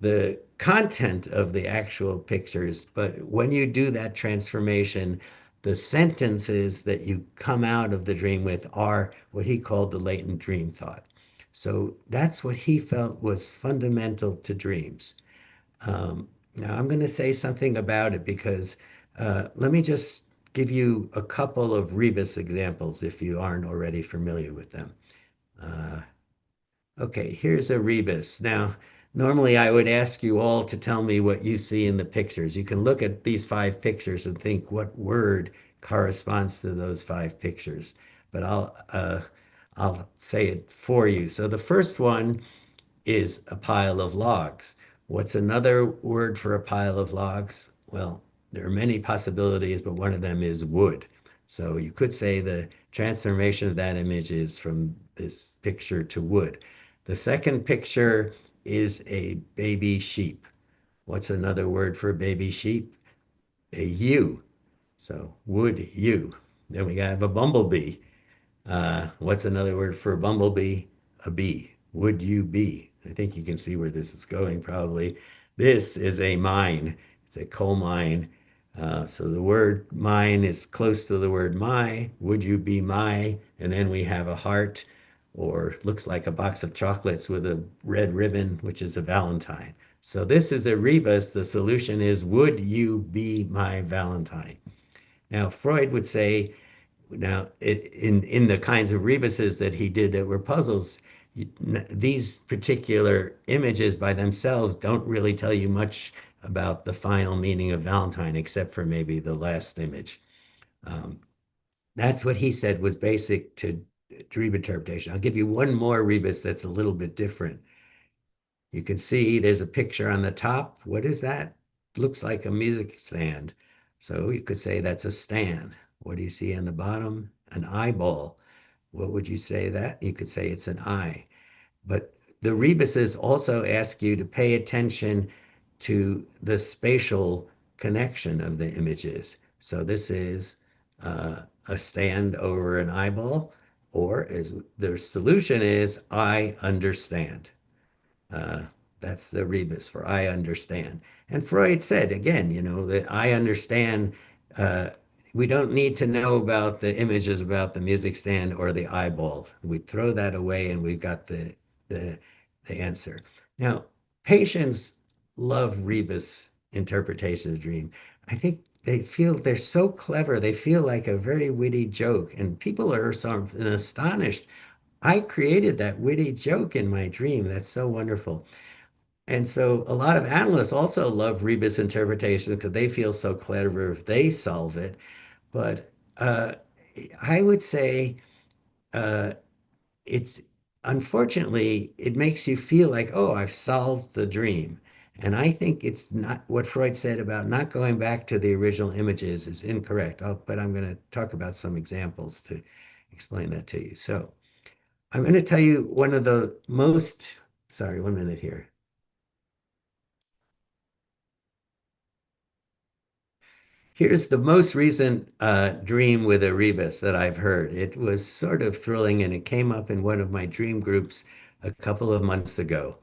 the content of the actual pictures, but when you do that transformation, the sentences that you come out of the dream with are what he called the latent dream thought. So that's what he felt was fundamental to dreams. Now I'm going to say something about it because let me just give you a couple of rebus examples if you aren't already familiar with them. Uh, Okay, here's a rebus. Now, normally I would ask you all to tell me what you see in the pictures. You can look at these 5 pictures and think what word corresponds to those 5 pictures. But I'll say it for you. So the first one is a pile of logs. What's another word for a pile of logs? Well, there are many possibilities, but one of them is wood. So you could say the transformation of that image is from this picture to wood. The second picture is a baby sheep. What's another word for a baby sheep? A ewe. So wood ewe. Then we have a bumblebee. What's another word for a bumblebee? A bee. Would you be? I think you can see where this is going probably. This is a mine. It's a coal mine. So the word mine is close to the word my. Would you be my? And then we have a heart, or looks like a box of chocolates with a red ribbon, which is a Valentine. So this is a rebus. The solution is, would you be my Valentine? Now, Freud would say, now, in the kinds of rebuses that he did that were puzzles, these particular images by themselves don't really tell you much about the final meaning of Valentine, except for maybe the last image. That's what he said was basic to dream interpretation. I'll give you one more rebus that's a little bit different. You can see there's a picture on the top. What is that? Looks like a music stand. So you could say that's a stand. What do you see on the bottom? An eyeball. What would you say that? You could say it's an eye. But the rebuses also ask you to pay attention to the spatial connection of the images. So this is a stand over an eyeball, or is the solution is I understand. Uh, that's the rebus for I understand. And Freud said again, that I understand. Uh, we don't need to know about the images about the music stand or the eyeball. We throw that away, and we've got the the answer. Now, patients love rebus interpretation of the dream. I think they feel they're so clever. They feel like a very witty joke, and people are sort of astonished. I created that witty joke in my dream. That's so wonderful. And so a lot of analysts also love rebus interpretation because they feel so clever if they solve it. But I would say uh, it's unfortunately, it makes you feel like, oh, I've solved the dream. And I think it's not what Freud said about not going back to the original images is incorrect. But I'm going to talk about some examples to explain that to you. So I'm going to tell you one of the most, sorry, 1 minute here. Here's the most recent dream with a rebus that I've heard. It was sort of thrilling, and it came up in one of my dream groups a couple of months ago.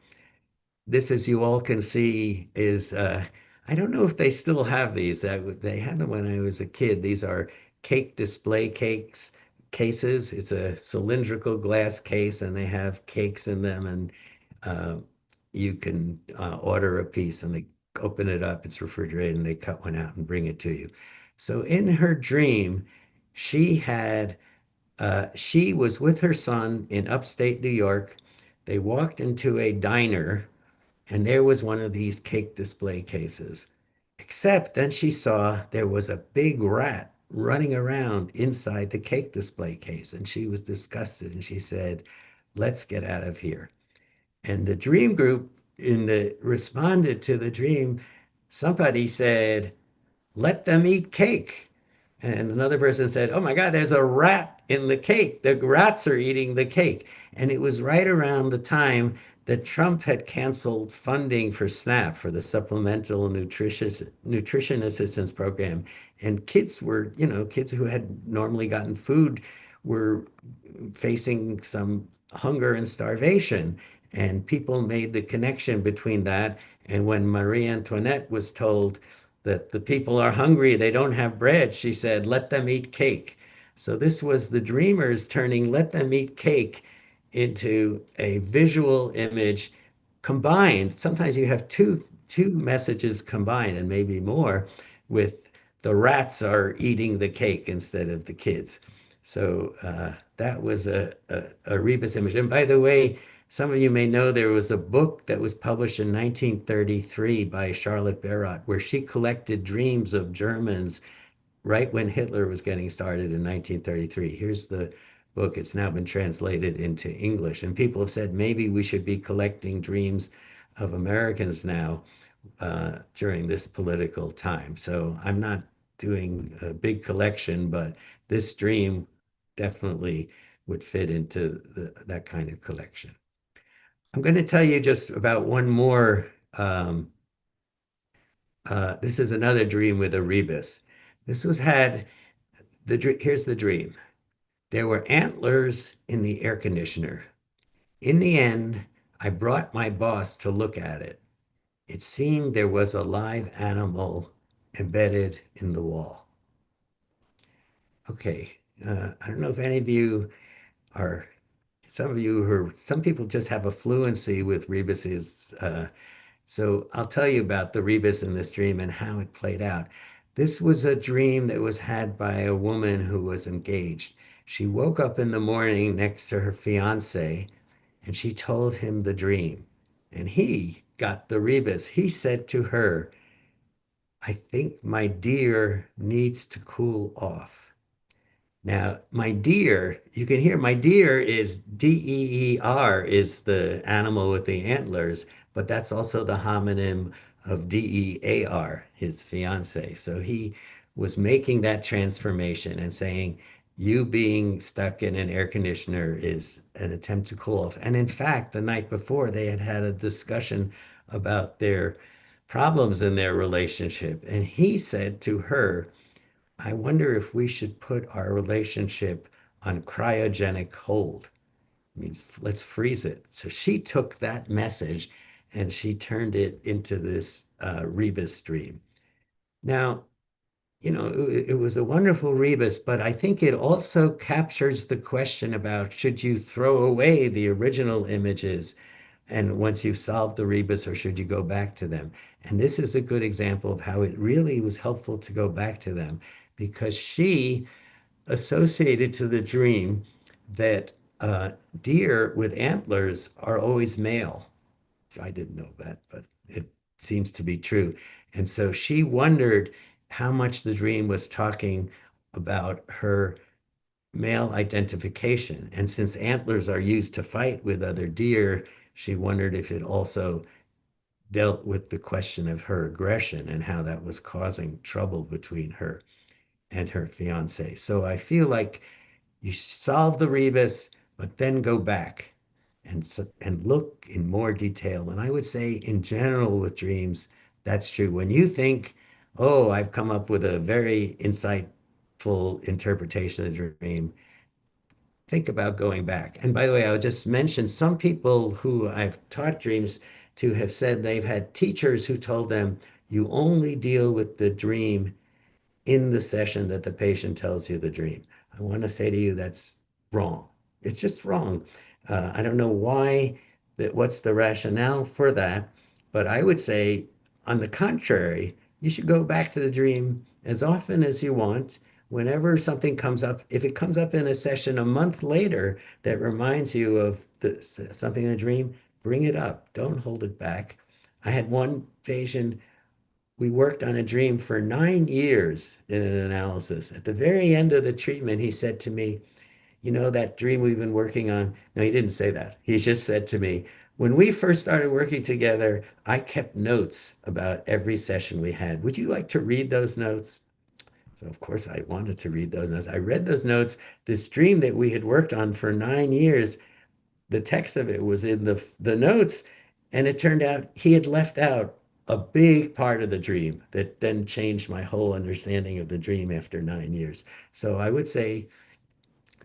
This, as you all can see, is I don't know if they still have these. They had them when I was a kid. These are cake display cakes cases. It's a cylindrical glass case, and they have cakes in them, and uh, you can order a piece, and they open it up. It's refrigerated, and they cut one out and bring it to you. So in her dream, she had she was with her son in upstate New York. They walked into a diner and there was one of these cake display cases. Except then she saw there was a big rat running around inside the cake display case. And she was disgusted and she said, let's get out of here. And the dream group in the responded to the dream. Somebody said, let them eat cake. And another person said, oh my God, there's a rat in the cake. The rats are eating the cake. And it was right around the time that Trump had canceled funding for SNAP, for the Supplemental Nutrition Assistance Program. And kids were, kids who had normally gotten food were facing some hunger and starvation. And people made the connection between that. And when Marie Antoinette was told that the people are hungry, they don't have bread, she said, let them eat cake. So this was the dreamers turning let them eat cake into a visual image combined. Sometimes you have two messages combined and maybe more with the rats are eating the cake instead of the kids. So that was a rebus image. And by the way, some of you may know there was a book that was published in 1933 by Charlotte Barrot, where she collected dreams of Germans right when Hitler was getting started in 1933. Here's the book. It's now been translated into English. And people have said maybe we should be collecting dreams of Americans now during this political time. So I'm not doing a big collection, but this dream definitely would fit into that kind of collection. I'm going to tell you just about one more. This is another dream with a rebus. This was had here's the dream. There were antlers in the air conditioner. In the end, I brought my boss to look at it. It seemed there was a live animal embedded in the wall. Okay, I don't know if any of you are, some people just have a fluency with rebuses. So I'll tell you about the rebus in this dream and how it played out. This was a dream that was had by a woman who was engaged. She woke up in the morning next to her fiance and she told him the dream. And he got the rebus. He said to her, I think my deer needs to cool off. Now, my deer, you can hear my deer is D-E-E-R is the animal with the antlers, but that's also the homonym of D-E-A-R, his fiance. So he was making that transformation and saying, you being stuck in an air conditioner is an attempt to cool off. And in fact, the night before, they had had a discussion about their problems in their relationship. And he said to her, I wonder if we should put our relationship on cryogenic hold. It means let's freeze it. So she took that message and she turned it into this rebus dream. Now, it was a wonderful rebus, but I think it also captures the question about should you throw away the original images and once you've solved the rebus, or should you go back to them? And this is a good example of how it really was helpful to go back to them, because she associated to the dream that deer with antlers are always male. I didn't know that, but it seems to be true. And so she wondered how much the dream was talking about her male identification. And since antlers are used to fight with other deer, she wondered if it also dealt with the question of her aggression and how that was causing trouble between her and her fiance. So I feel like you solve the rebus, but then go back and look in more detail. And I would say, in general, with dreams, that's true. When you think, "Oh, I've come up with a very insightful interpretation of the dream," think about going back. And by the way, I'll just mention some people who I've taught dreams to have said they've had teachers who told them, "You only deal with the dream in the session that the patient tells you the dream." I want to say to you that's wrong. It's just wrong. I don't know why, what's the rationale for that, but I would say, on the contrary, you should go back to the dream as often as you want. Whenever something comes up, if it comes up in a session a month later that reminds you of something in a dream, bring it up. Don't hold it back. I had one patient, we worked on a dream for 9 years in an analysis. At the very end of the treatment, he said to me, "You know, that dream we've been working on." No, he didn't say that. He just said to me, "When we first started working together, I kept notes about every session we had. Would you like to read those notes?" So, of course, I wanted to read those notes. I read those notes. This dream that we had worked on for 9 years, the text of it was in the notes, and it turned out he had left out a big part of the dream that then changed my whole understanding of the dream after 9 years. So I would say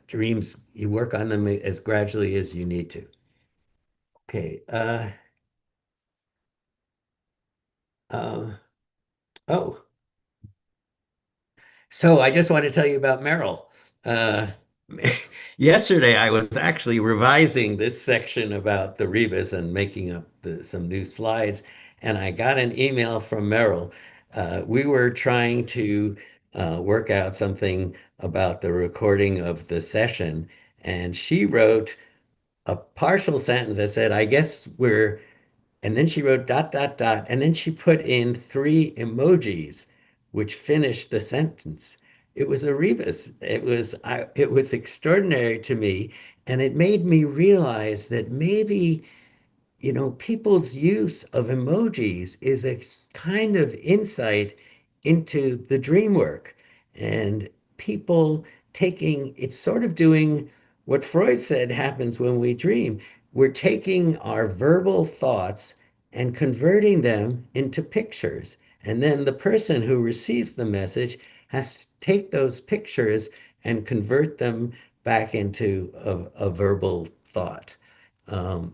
dreams, you work on them as gradually as you need to. Okay. Uh, oh, So I just want to tell you about Merrill. Uh, Yesterday, I was actually revising this section about the rebus and making up some new slides, and I got an email from Merrill. We were trying to work out something about the recording of the session, and she wrote a partial sentence that said, "I guess we're," and then she wrote dot, dot, dot, and then she put in three emojis, which finished the sentence. It was a rebus. It was extraordinary to me, and it made me realize that maybe, people's use of emojis is a kind of insight into the dream work. And people it's sort of doing what Freud said happens when we dream. We're taking our verbal thoughts and converting them into pictures. And then the person who receives the message has to take those pictures and convert them back into a verbal thought.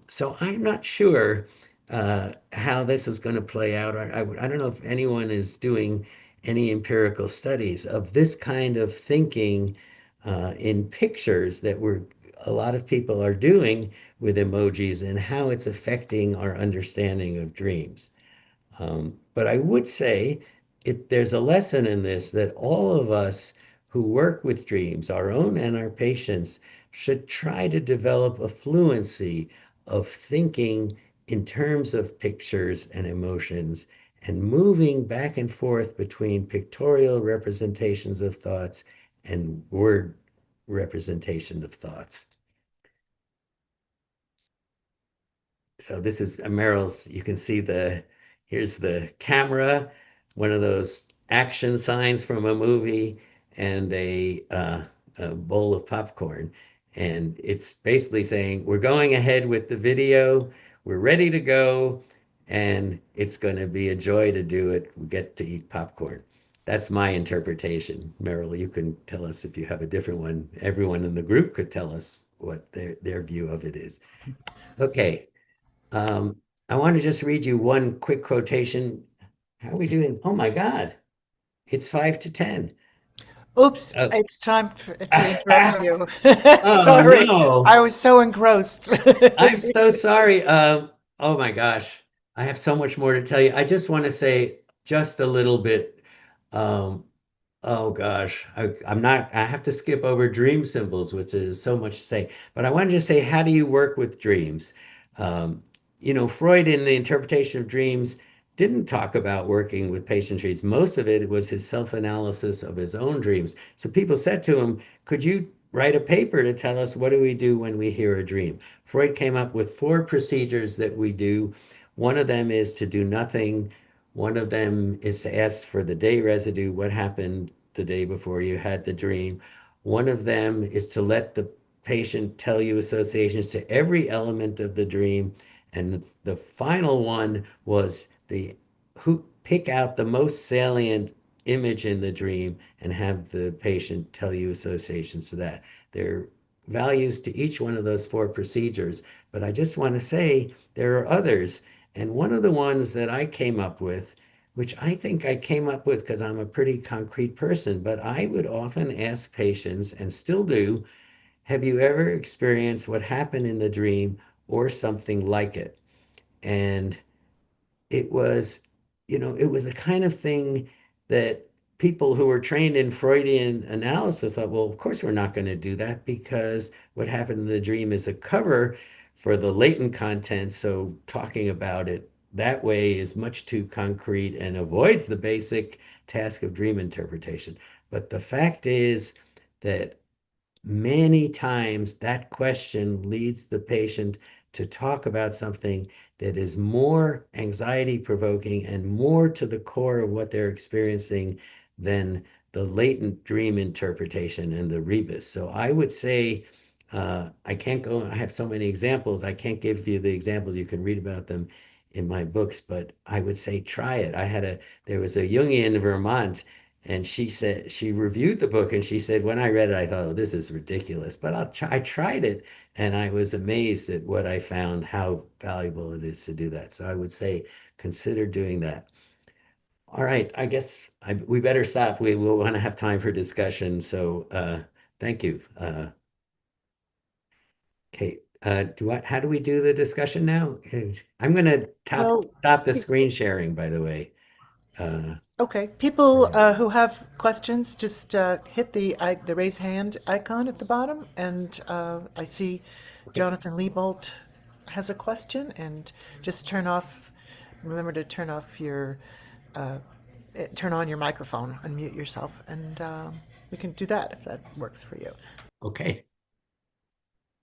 So I'm not sure how this is going to play out. I don't know if anyone is doing any empirical studies of this kind of thinking in pictures that a lot of people are doing with emojis, and how it's affecting our understanding of dreams. But I would say there's a lesson in this, that all of us who work with dreams, our own and our patients, should try to develop a fluency of thinking in terms of pictures and emotions, and moving back and forth between pictorial representations of thoughts and word representation of thoughts. So this is Merrill's, you can see here's the camera, one of those action signs from a movie, and a bowl of popcorn. And it's basically saying, we're going ahead with the video, we're ready to go, and it's going to be a joy to do it. We get to eat popcorn. That's my interpretation. Merrill, you can tell us if you have a different one. Everyone in the group could tell us what their view of it is. Okay. Um, I want to just read you one quick quotation. How are we doing? Oh my God, it's 5 to 10. Oops, Oh, it's time to interrupt you. oh Sorry, no, I was so engrossed. I'm so sorry. Oh my gosh, I have so much more to tell you. I just want to say just a little bit. Um, oh gosh, I'm not, I have to skip over dream symbols, which is so much to say. But I wanted to say, how do you work with dreams? Um, Freud in the interpretation of dreams didn't talk about working with patient dreams. Most of it was his self-analysis of his own dreams. So people said to him, could you write a paper to tell us what do we do when we hear a dream? Freud came up with four procedures that we do. One of them is to do nothing. One of them is to ask for the day residue, what happened the day before you had the dream. One of them is to let the patient tell you associations to every element of the dream. And the final one was the who pick out the most salient image in the dream and have the patient tell you associations to that. There are values to each one of those four procedures, but I just want to say there are others. And one of the ones that I came up with, which I think I came up with because I'm a pretty concrete person, but I would often ask patients, and still do, have you ever experienced what happened in the dream or something like it? And it was, it was a kind of thing that people who were trained in Freudian analysis thought, well, of course we're not going to do that because what happened in the dream is a cover for the latent content. So talking about it that way is much too concrete and avoids the basic task of dream interpretation. But the fact is that many times that question leads the patient to talk about something that is more anxiety provoking and more to the core of what they're experiencing than the latent dream interpretation and the rebus. So I would say, I can't go, I have so many examples. I can't give you the examples. You can read about them in my books, but I would say try it. There was a Jungian in Vermont, and she said she reviewed the book and she said, when I read it, I thought, oh, this is ridiculous. But I tried it and I was amazed at what I found, how valuable it is to do that. So I would say consider doing that. All right, I guess we better stop. We will want to have time for discussion. So thank you. Okay, how do we do the discussion now? I'm going to Well, stop the screen sharing, by the way. Uh, okay. People who have questions, just hit the raise hand icon at the bottom, and I see okay. Jonathan Liebolt has a question, and just remember to turn on your microphone, unmute yourself, and we can do that if that works for you. Okay.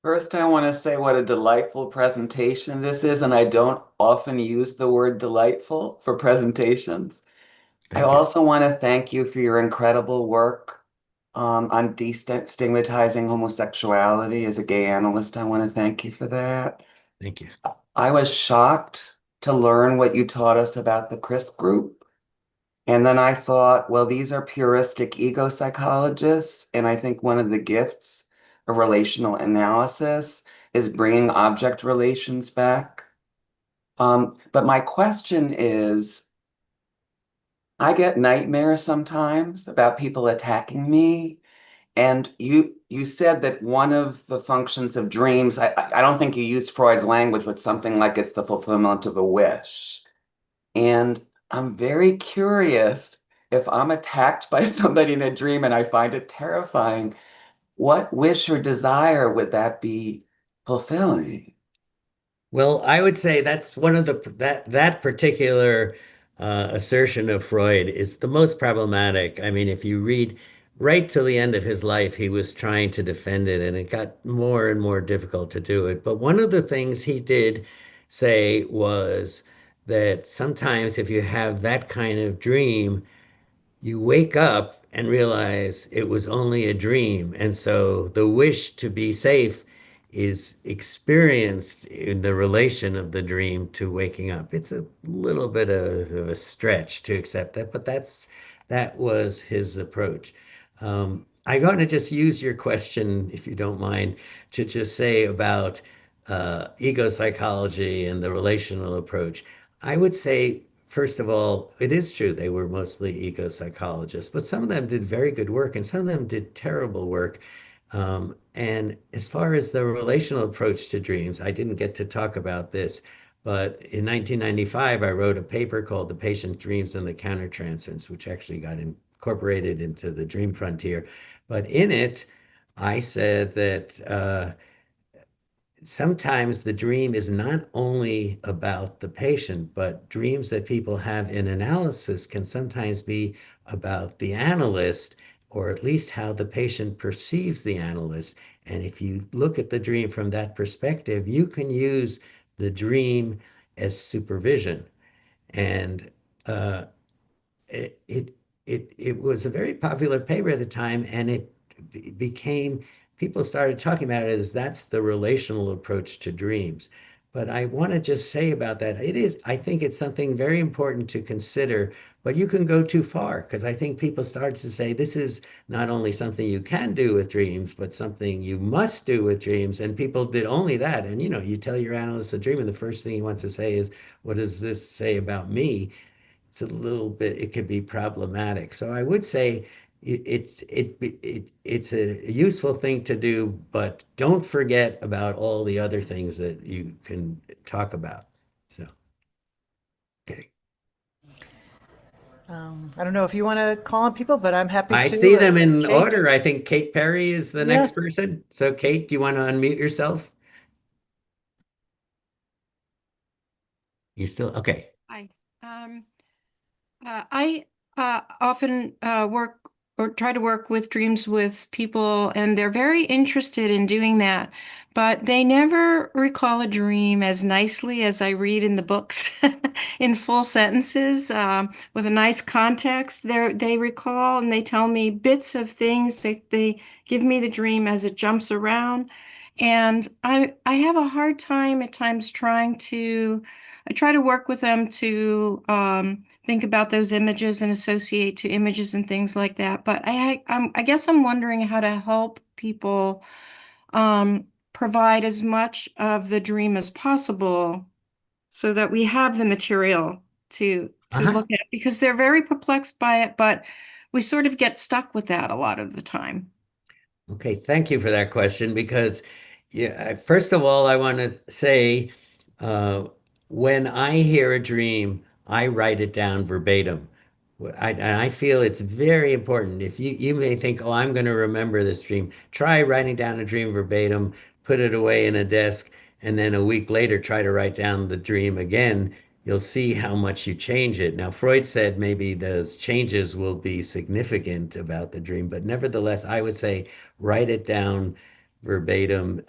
First, I want to say what a delightful presentation this is, and I don't often use the word delightful for presentations. I Thank you. also want to thank you for your incredible work on destigmatizing homosexuality. As a gay analyst, I want to thank you for that. Thank you. I was shocked to learn what you taught us about the Chris group. And then I thought, well, these are puristic ego psychologists. And I think one of the gifts of relational analysis is bringing object relations back. But my question is, I get nightmares sometimes about people attacking me. And you said that one of the functions of dreams, I don't think you used Freud's language, but something like it's the fulfillment of a wish. And I'm very curious, if I'm attacked by somebody in a dream and I find it terrifying, what wish or desire would that be fulfilling? Well, I would say that's one of that particular assertion of Freud is the most problematic. I mean, if you read right till the end of his life, he was trying to defend it, and it got more and more difficult to do it. But one of the things he did say was that sometimes if you have that kind of dream, you wake up and realize it was only a dream. And so the wish to be safe is experienced in the relation of the dream to waking up. It's a little bit of a stretch to accept that, but that was his approach. I'm going to just use your question, if you don't mind, to just say about ego psychology and the relational approach. I would say, first of all, it is true they were mostly ego psychologists, but some of them did very good work and some of them did terrible work. And as far as the relational approach to dreams, I didn't get to talk about this, But in 1995, I wrote a paper called The Patient Dreams and the Countertransference, which actually got incorporated into the Dream Frontier. But in it, I said that sometimes the dream is not only about the patient, but dreams that people have in analysis can sometimes be about the analyst, or at least how the patient perceives the analyst. And if you look at the dream from that perspective, you can use the dream as supervision. And uh, it, it it was a very popular paper at the time, and it became people started talking about it as that's the relational approach to dreams. But I want to just say about that, I think it's something very important to consider, but you can go too far because I think people start to say this is not only something you can do with dreams, but something you must do with dreams. And people did only that. And you tell your analyst a dream, and the first thing he wants to say is, what does this say about me? It's a little bit, it could be problematic. So I would say it's a useful thing to do, but don't forget about all the other things that you can talk about. So, okay. I don't know if you want to call on people, but I'm happy I to. see them in Kate? order. I think Kate Perry is the Yeah. next person. So, Kate, do you want to unmute yourself? You still, okay. Hi. I often work or try to work with dreams with people, and they're very interested in doing that, but they never recall a dream as nicely as I read in the books in full sentences with a nice context. They recall and they tell me bits of things. They give me the dream as it jumps around. And I have a hard time at times I try to work with them to think about those images and associate to images and things like that. But I guess I'm wondering how to help people provide as much of the dream as possible so that we have the material to Uh-huh. look at because they're very perplexed by it, but we sort of get stuck with that a lot of the time. Okay, thank you for that question because, yeah, first of all, I want to say uh, when I hear a dream, I write it down verbatim. And I feel it's very important. If you may think, oh, I'm going to remember this dream, try writing down a dream verbatim, put it away in a desk, and then a week later try to write down the dream again. You'll see how much you change it. Now, Freud said maybe those changes will be significant about the dream, but nevertheless, I would say write it down verbatim,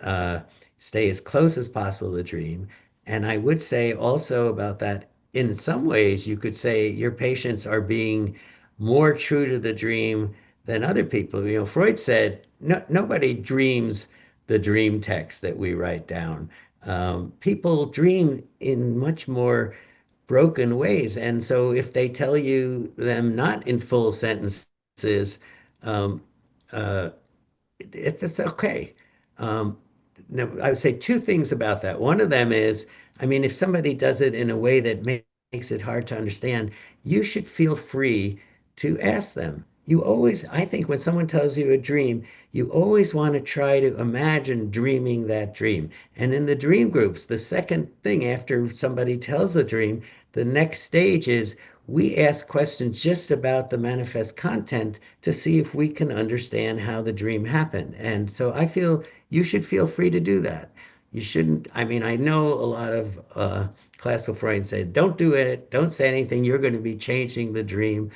stay as close as possible to the dream. And I would say also about that, in some ways, you could say your patients are being more true to the dream than other people. Freud said no, nobody dreams the dream text that we write down. People dream in much more broken ways. And so if they tell you them not in full sentences, um, uh, it's okay. Um, Now, I would say two things about that. One of them is, I mean, if somebody does it in a way that makes it hard to understand, you should feel free to ask them. You always, I think when someone tells you a dream, you always want to try to imagine dreaming that dream. And in the dream groups, the second thing after somebody tells the dream, the next stage is we ask questions just about the manifest content to see if we can understand how the dream happened. And so I feel you should feel free to do that. You shouldn't, I mean, I know a lot of classical Freudians say, don't do it, don't say anything, you're going to be changing the dream.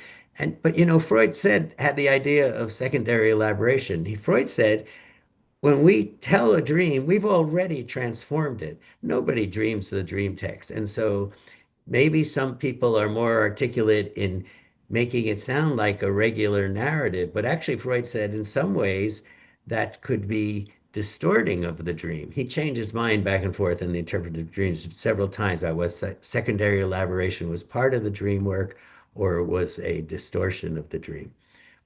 But Freud had the idea of secondary elaboration. Freud said, when we tell a dream, we've already transformed it. Nobody dreams the dream text. And so maybe some people are more articulate in making it sound like a regular narrative, but actually, Freud said in some ways that could be distorting of the dream. He changed his mind back and forth in the interpretive dreams several times about whether secondary elaboration was part of the dream work or was a distortion of the dream.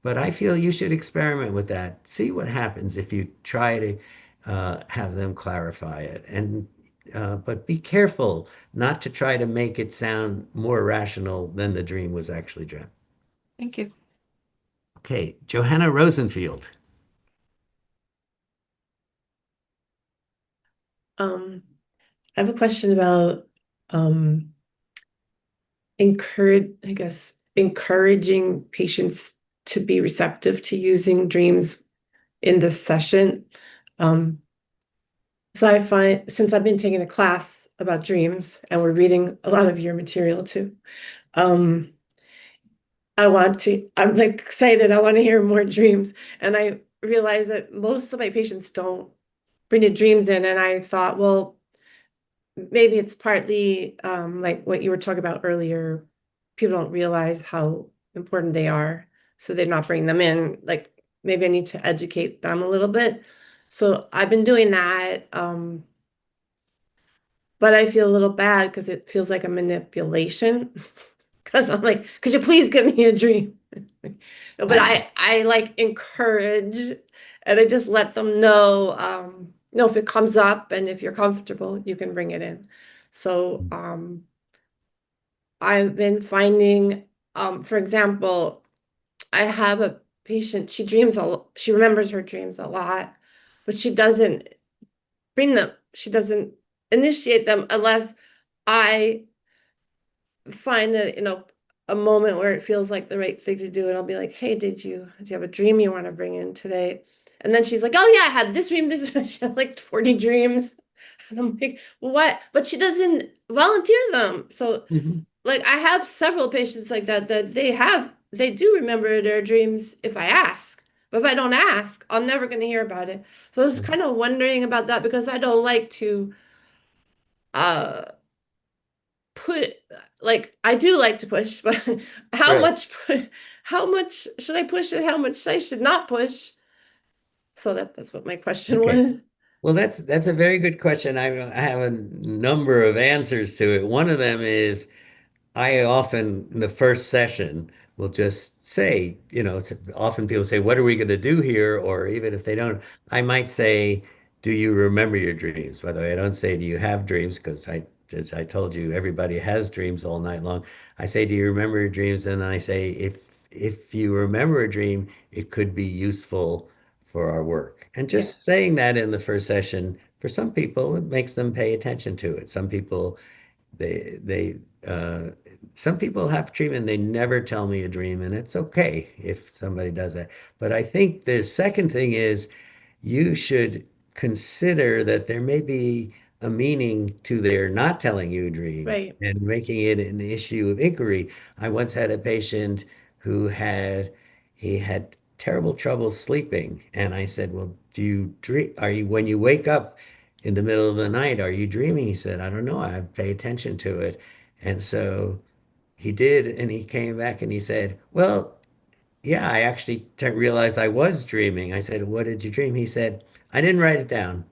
But I feel you should experiment with that. See what happens if you try to have them clarify it. But be careful not to try to make it sound more rational than the dream was actually dreamt. Thank you. Okay, Johanna Rosenfield. I have a question about um, encouraging patients to be receptive to using dreams in this session. So I find, since I've been taking a class about dreams and we're reading a lot of your material too, I'm like excited, I want to hear more dreams. And I realize that most of my patients don't bring the dreams in. And I thought, well, maybe it's partly like what you were talking about earlier. People don't realize how important they are, so they're not bringing them in. Like maybe I need to educate them a little bit. So I've been doing that. But I feel a little bad because it feels like a manipulation. Because I'm like, could you please give me a dream? No, but I like encourage, and I just let them know, if it comes up and if you're comfortable, you can bring it in. So I've been finding, for example, I have a patient, she remembers her dreams a lot, but she doesn't bring them, she doesn't initiate them unless I find a moment where it feels like the right thing to do, and I'll be like, hey, do you have a dream you want to bring in today? And then she's like, oh yeah, I had this dream, this she had like 40 dreams. And I'm like, what? But she doesn't volunteer them. So like I have several patients like that they do remember their dreams if I ask. But if I don't ask, I'm never going to hear about it. So I was kind of wondering about that because I don't like to uh put like I do like to push, but Right. how much should I push and how much I should not push? So that's what my question Okay. was. Well, that's a very good question. I have a number of answers to it. One of them is I often, in the first session, will just say, often people say, what are we going to do here? Or even if they don't, I might say, do you remember your dreams? By the way, I don't say, do you have dreams? Because as I told you, everybody has dreams all night long. I say, do you remember your dreams? And I say, if you remember a dream, it could be useful for our work. And Yeah. just saying that in the first session, for some people, it makes them pay attention to it. Some people they some people have dream and they never tell me a dream, and it's okay if somebody does that. But I think the second thing is you should consider that there may be a meaning to their not telling you a dream Right. and making it an issue of inquiry. I once had a patient who he had terrible trouble sleeping, and I said, well, do you dream, are you, when you wake up in the middle of the night, are you dreaming? He said, I don't know, I pay attention to it. And so he did, and he came back and he said, well, yeah, I actually realized I was dreaming. I said, what did you dream? He said, I didn't write it down.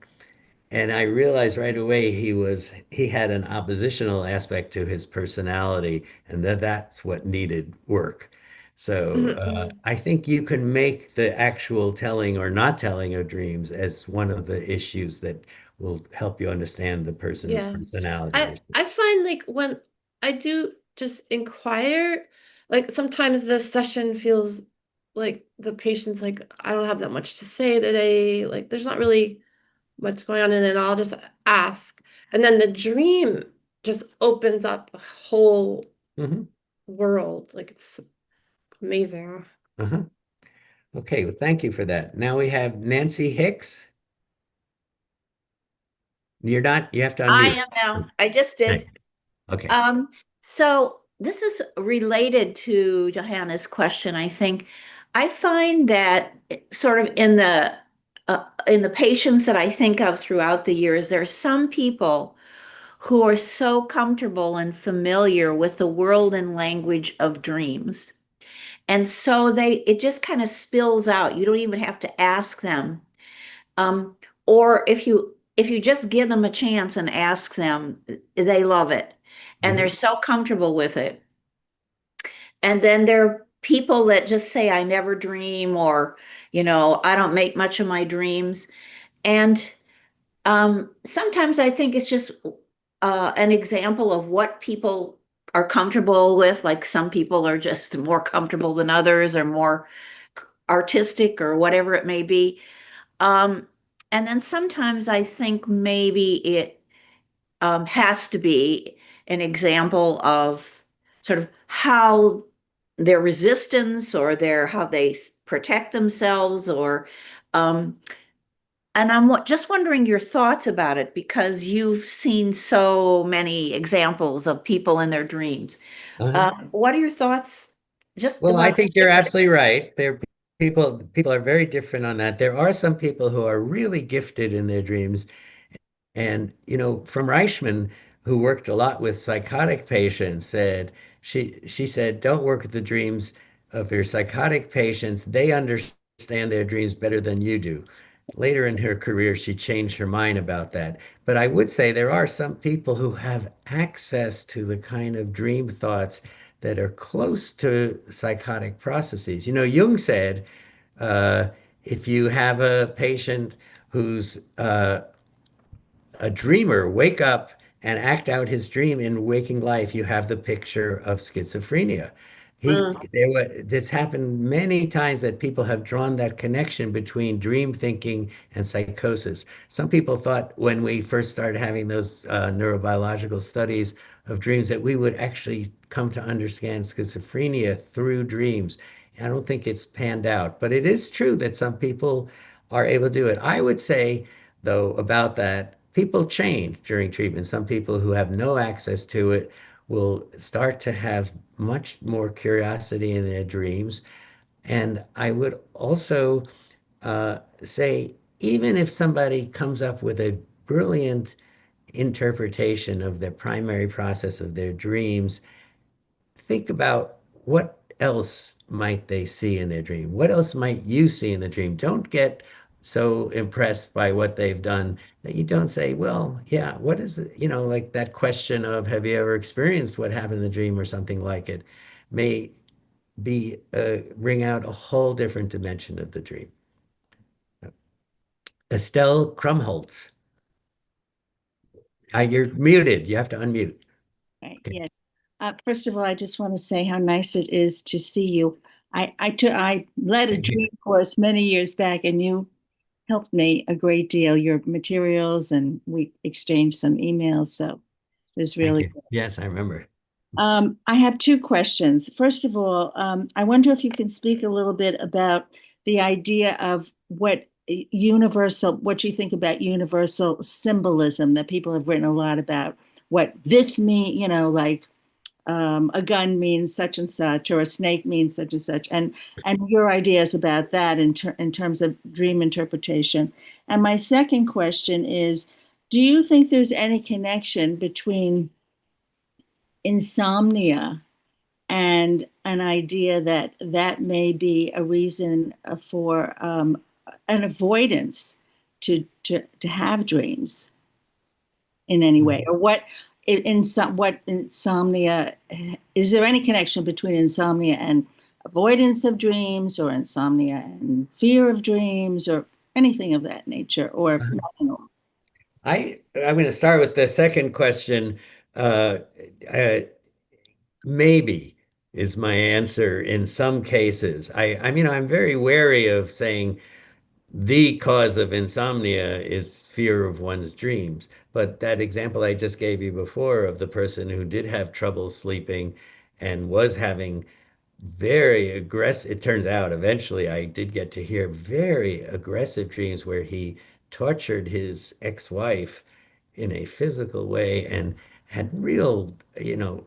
And I realized right away he had an oppositional aspect to his personality, and that's what needed work. So Mhm. I think you can make the actual telling or not telling of dreams as one of the issues that will help you understand the person's Yeah. personality I issue. find like when I do just inquire, like sometimes the session feels like the patient's like, I don't have that much to say today. Like there's not really much going on, and then I'll just ask. And then the dream just opens up a whole Hmm. world. Like it's amazing. Uh-huh. Okay, well, thank you for that. Now we have Nancy Hicks. You have to I unmute. am now. I just did. Thank you. Okay. Um, so this is related to Johanna's question, I think. I find that sort of in the patients that I think of throughout the years, there are some people who are so comfortable and familiar with the world and language of dreams. And so it just kind of spills out. You don't even have to ask them. Um, or if you just give them a chance and ask them, they love it. And they're Mhm. so comfortable with it. And then there are people that just say, I never dream, or, I don't make much of my dreams. And sometimes I think it's just an example of what people are comfortable with. Like some people are just more comfortable than others, or more artistic, or whatever it may be. Um, and then sometimes I think maybe it has to be an example of sort of how their resistance or how they protect themselves, or and I'm just wondering your thoughts about it because you've seen so many examples of people in their dreams. Uh-huh. What are your thoughts? Just Well, I about think you're different. absolutely right. People are very different on that. There are some people who are really gifted in their dreams. And, from Reichman, who worked a lot with psychotic patients, she said, don't work with the dreams of your psychotic patients. They understand their dreams better than you do. Later in her career, she changed her mind about that. But I would say there are some people who have access to the kind of dream thoughts that are close to psychotic processes. Jung said, uh, if you have a patient who's a dreamer wake up and act out his dream in waking life, you have the picture of schizophrenia. This happened many times that people have drawn that connection between dream thinking and psychosis. Some people thought when we first started having those neurobiological studies of dreams that we would actually come to understand schizophrenia through dreams. I don't think it's panned out, but it is true that some people are able to do it. I would say, though, about that, people change during treatment. Some people who have no access to it will start to have much more curiosity in their dreams. And I would also say, even if somebody comes up with a brilliant interpretation of the primary process of their dreams, think about what else might they see in their dream? What else might you see in the dream? Don't get so impressed by what they've done that you don't say, well, yeah, what is it? Like that question of, have you ever experienced what happened in the dream or something like it, may be bring out a whole different dimension of the dream. Estelle Krumholtz, you're muted. You have to unmute. Right, Okay. yes. First of all, I just want to say how nice it is to see you. I led a Thank you. dream course many years back, and you helped me a great deal. Your materials, and we exchanged some emails, so it was Thank really you. good. Yes, I remember. I have two questions. First of all, I wonder if you can speak a little bit about the idea of what you think about universal symbolism that people have written a lot about. What this mean, like a gun means such and such, or a snake means such and such, and your ideas about that in terms of dream interpretation. And my second question is, do you think there's any connection between insomnia and an idea that that may be a reason for an avoidance to have dreams in any way, or what insomnia, is there any connection between insomnia and avoidance of dreams, or insomnia and fear of dreams, or anything of that nature, or nothing at all? I'm going to start with the second question. Uh, uh, Maybe is my answer in some cases. I'm very wary of saying the cause of insomnia is fear of one's dreams. But that example I just gave you before of the person who did have trouble sleeping and was having very aggressive, it turns out eventually I did get to hear very aggressive dreams where he tortured his ex-wife in a physical way and had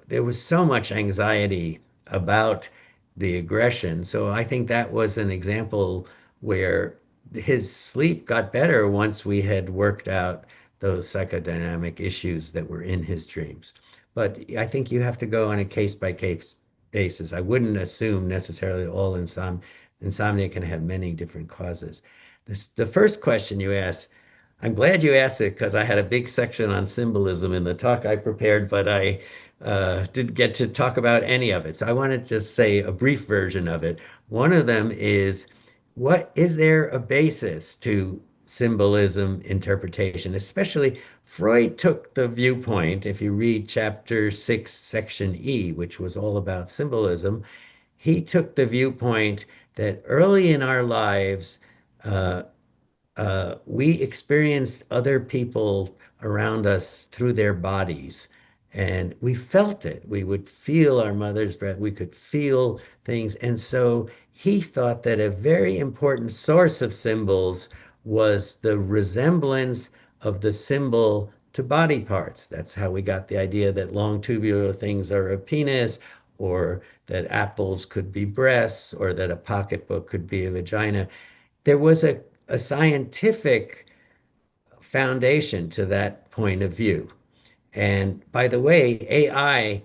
there was so much anxiety about the aggression. So I think that was an example where his sleep got better once we had worked out those psychodynamic issues that were in his dreams. But I think you have to go on a case by case basis. I wouldn't assume necessarily all insomnia can have many different causes. The first question you asked, I'm glad you asked it because I had a big section on symbolism in the talk I prepared, but I didn't get to talk about any of it. So I want to just say a brief version of it. One of them is, what is there a basis to symbolism interpretation? Especially Freud took the viewpoint, if you read chapter 6, section E, which was all about symbolism, he took the viewpoint that early in our lives, uh, we experienced other people around us through their bodies. And we felt it. We would feel our mother's breath. We could feel things. And so he thought that a very important source of symbols was the resemblance of the symbol to body parts. That's how we got the idea that long tubular things are a penis, or that apples could be breasts, or that a pocketbook could be a vagina. There was a scientific foundation to that point of view. And by the way, AI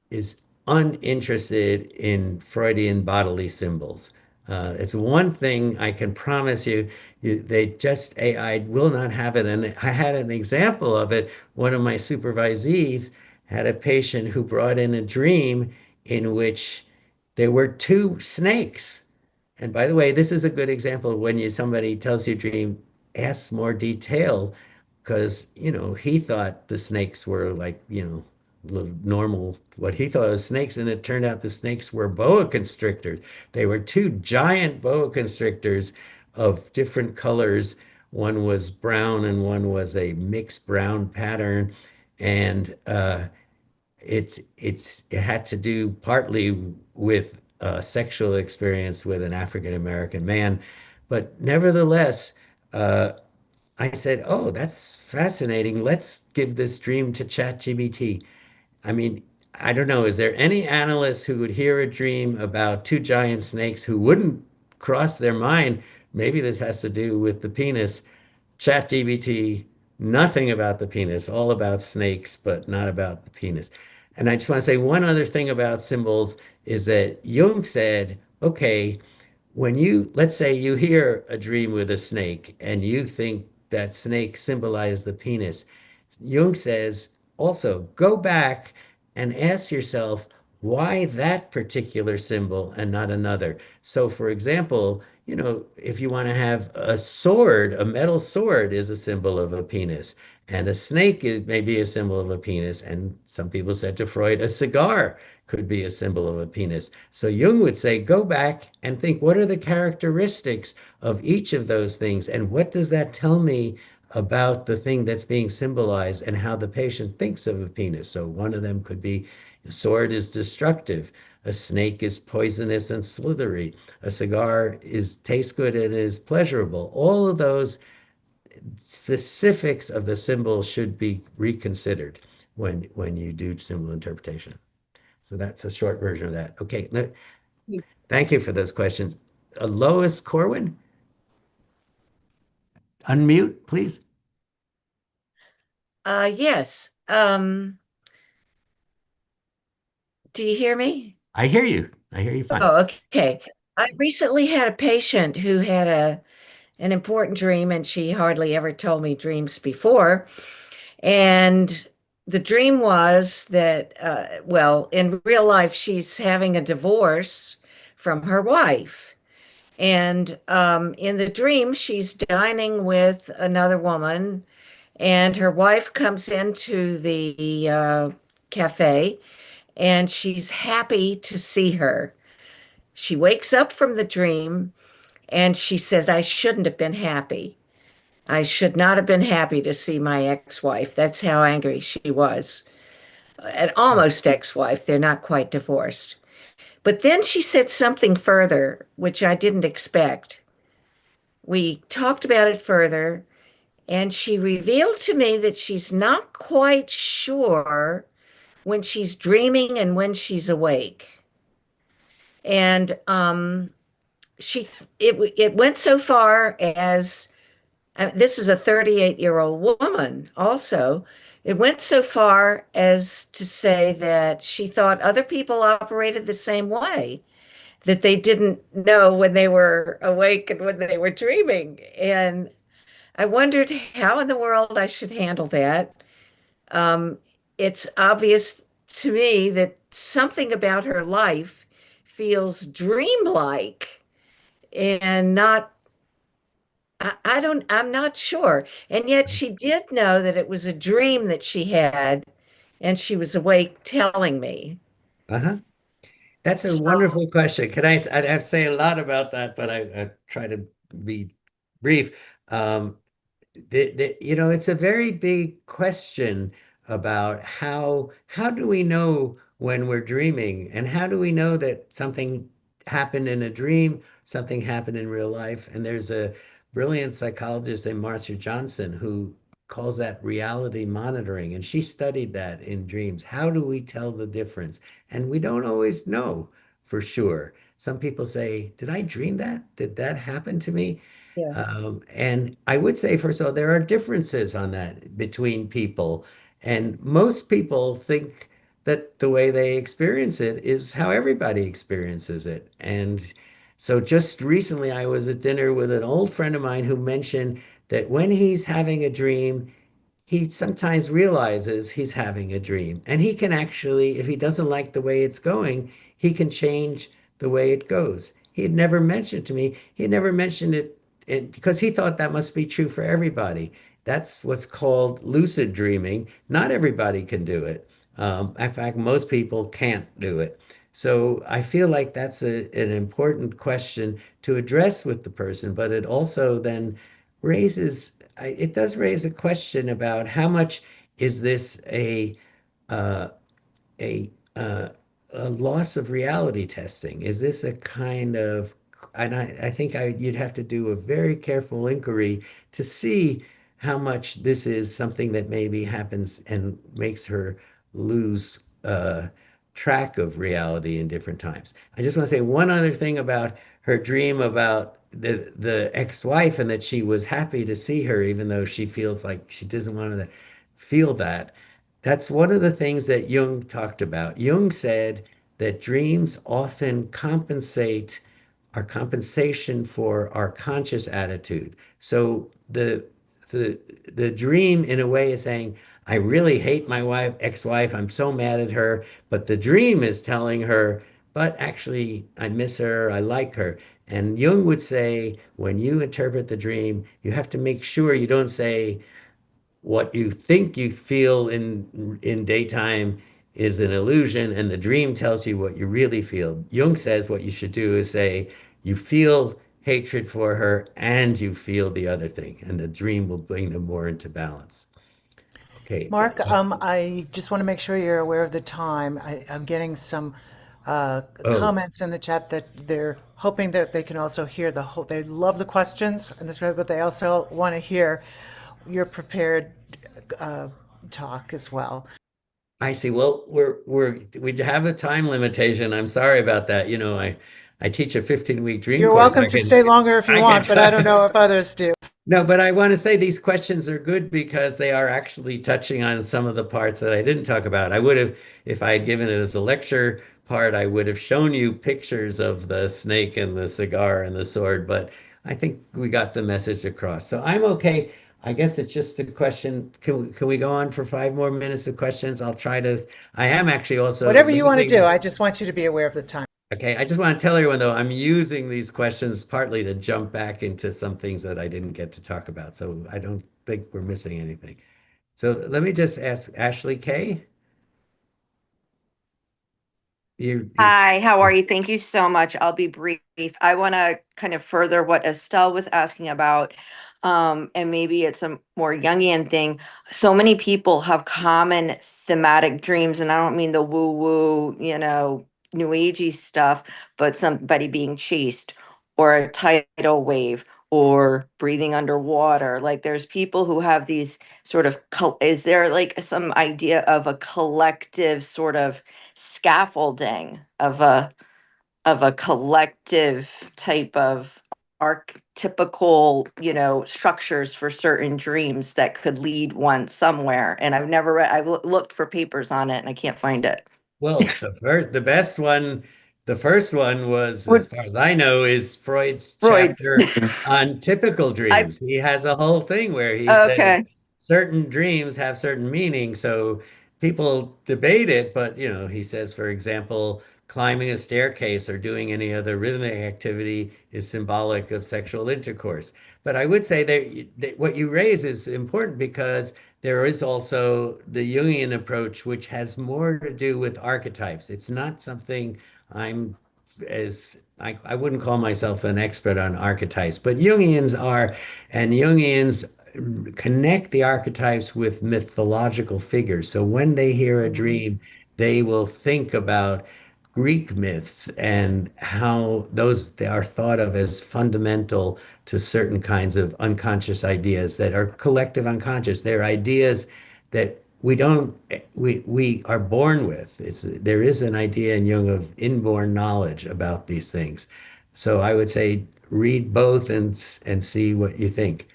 is uninterested in Freudian bodily symbols. It's one thing I can promise you, they just, AI will not have it. And I had an example of it. One of my supervisees had a patient who brought in a dream in which there were two snakes. And by the way, this is a good example of when somebody tells you a dream, asks more detail, because he thought the snakes were like normal, what he thought was snakes, and it turned out the snakes were boa constrictors. They were two giant boa constrictors of different colors. One was brown and one was a mixed brown pattern, and it had to do partly with sexual experience with an African American man, but nevertheless, I said, "Oh, that's fascinating. Let's give this dream to ChatGPT." I mean, I don't know. Is there any analyst who would hear a dream about two giant snakes who wouldn't cross their mind? Maybe this has to do with the penis. ChatGPT, nothing about the penis, all about snakes, but not about the penis. And I just want to say one other thing about symbols is that Jung said, okay, let's say you hear a dream with a snake and you think that snake symbolized the penis. Jung says also go back and ask yourself why that particular symbol and not another. So, for example, if you want to have a sword, a metal sword is a symbol of a penis, and a snake is maybe a symbol of a penis. And some people said to Freud, a cigar could be a symbol of a penis. So Jung would say, go back and think, what are the characteristics of each of those things? And what does that tell me about the thing that's being symbolized and how the patient thinks of a penis? So one of them could be a sword is destructive. A snake is poisonous and slithery. A cigar tastes good and is pleasurable. All of those specifics of the symbol should be reconsidered when you do symbol interpretation. So that's a short version of that. Okay, thank you for those questions. Lois Corwin, unmute, please. Yes. Do you hear me? I hear you. I hear you fine. Oh, okay. I recently had a patient who had an important dream, and she hardly ever told me dreams before. And the dream was that, well, in real life, she's having a divorce from her wife. And in the dream, she's dining with another woman, and her wife comes into the cafe, and she's happy to see her. She wakes up from the dream and she says, I shouldn't have been happy. I should not have been happy to see my ex-wife. That's how angry she was. An almost ex-wife. They're not quite divorced. But then she said something further, which I didn't expect. We talked about it further, and she revealed to me that she's not quite sure when she's dreaming and when she's awake. And it went so far as this is a 38-year-old woman also. It went so far as to say that she thought other people operated the same way, that they didn't know when they were awake and when they were dreaming. And I wondered how in the world I should handle that. Um, it's obvious to me that something about her life feels dreamlike and not, I'm not sure. And yet she did know that it was a dream that she had, and she was awake telling me. Uh-huh. That's a So, wonderful question. I'd have to say a lot about that, but I try to be brief. It's a very big question. about how do we know when we're dreaming, and how do we know that something happened in a dream, something happened in real life? And there's a brilliant psychologist named Marcia Johnson who calls that reality monitoring, and she studied that in dreams. How do we tell the difference? And we don't always know for sure. Some people say, did I dream that? Did that happen to me? Yeah. And I would say, first of all, there are differences on that between people. And most people think that the way they experience it is how everybody experiences it. And so just recently, I was at dinner with an old friend of mine who mentioned that when he's having a dream, he sometimes realizes he's having a dream. And he can actually, if he doesn't like the way it's going, he can change the way it goes. He had never mentioned to me, he had never mentioned it because he thought that must be true for everybody. That's what's called lucid dreaming. Not everybody can do it. In fact, most people can't do it. So I feel like that's an important question to address with the person, but it also then it does raise a question about how much is this uh, a uh, a loss of reality testing? Is this a kind of, and I think you'd have to do a very careful inquiry to see how much this is something that maybe happens and makes her lose track of reality in different times. I just want to say one other thing about her dream about the ex-wife, and that she was happy to see her, even though she feels like she doesn't want to feel that. That's one of the things that Jung talked about. Jung said that dreams often are compensation for our conscious attitude. So the the dream in a way is saying, I really hate my ex-wife, I'm so mad at her, but the dream is telling her, but actually I miss her, I like her. And Jung would say, when you interpret the dream, you have to make sure you don't say, what you think you feel in daytime is an illusion, and the dream tells you what you really feel. Jung says what you should do is say you feel hatred for her and you feel the other thing, and the dream will bring them more into balance. Okay. Mark, I just want to make sure you're aware of the time. I'm getting some Oh, comments in the chat that they're hoping that they can also hear the whole, they love the questions in this, but they also want to hear your prepared uh, talk as well. I see. Well, we have a time limitation. I'm sorry about that. I teach a 15-week dream You're course. welcome to stay longer if you I want, but I don't know can if others do. No, but I want to say these questions are good because they are actually touching on some of the parts that I didn't talk about. I would have, if I had given it as a lecture part, I would have shown you pictures of the snake and the cigar and the sword, but I think we got the message across. So I'm okay. I guess it's just a question. Can we go on for 5 more minutes of questions? I am actually also Whatever you want to do, losing. I just want you to be aware of the time. Okay, I just want to tell everyone though, I'm using these questions partly to jump back into some things that I didn't get to talk about. So I don't think we're missing anything. So let me just ask Ashley Kay. You Hi, how are you? Thank you so much. I'll be brief. I want to kind of further what Estelle was asking about, and maybe it's a more Jungian thing. So many people have common thematic dreams, and I don't mean the woo-woo, new agey stuff, but somebody being chased, or a tidal wave, or breathing underwater. Like there's people who have these sort of, is there like some idea of a collective sort of scaffolding of a collective type of archetypical, structures for certain dreams that could lead one somewhere? And I've never read, looked for papers on it and I can't find it. Well, the best one, the first one was, as Would far as I know, is Freud's Freud. chapter on typical I dreams. He has a whole thing where he says okay. certain dreams have certain meanings. So people debate it, but he says, for example, climbing a staircase or doing any other rhythmic activity is symbolic of sexual intercourse. But I would say that what you raise is important because there is also the Jungian approach, which has more to do with archetypes. It's not something I'm I wouldn't call myself an expert on archetypes, but Jungians are, and Jungians connect the archetypes with mythological figures. So when they hear a dream, they will think about Greek myths and how those they are thought of as fundamental to certain kinds of unconscious ideas that are collective unconscious. They're ideas that we are born with. There is an idea in Jung of inborn knowledge about these things. So I would say read both and see what you think.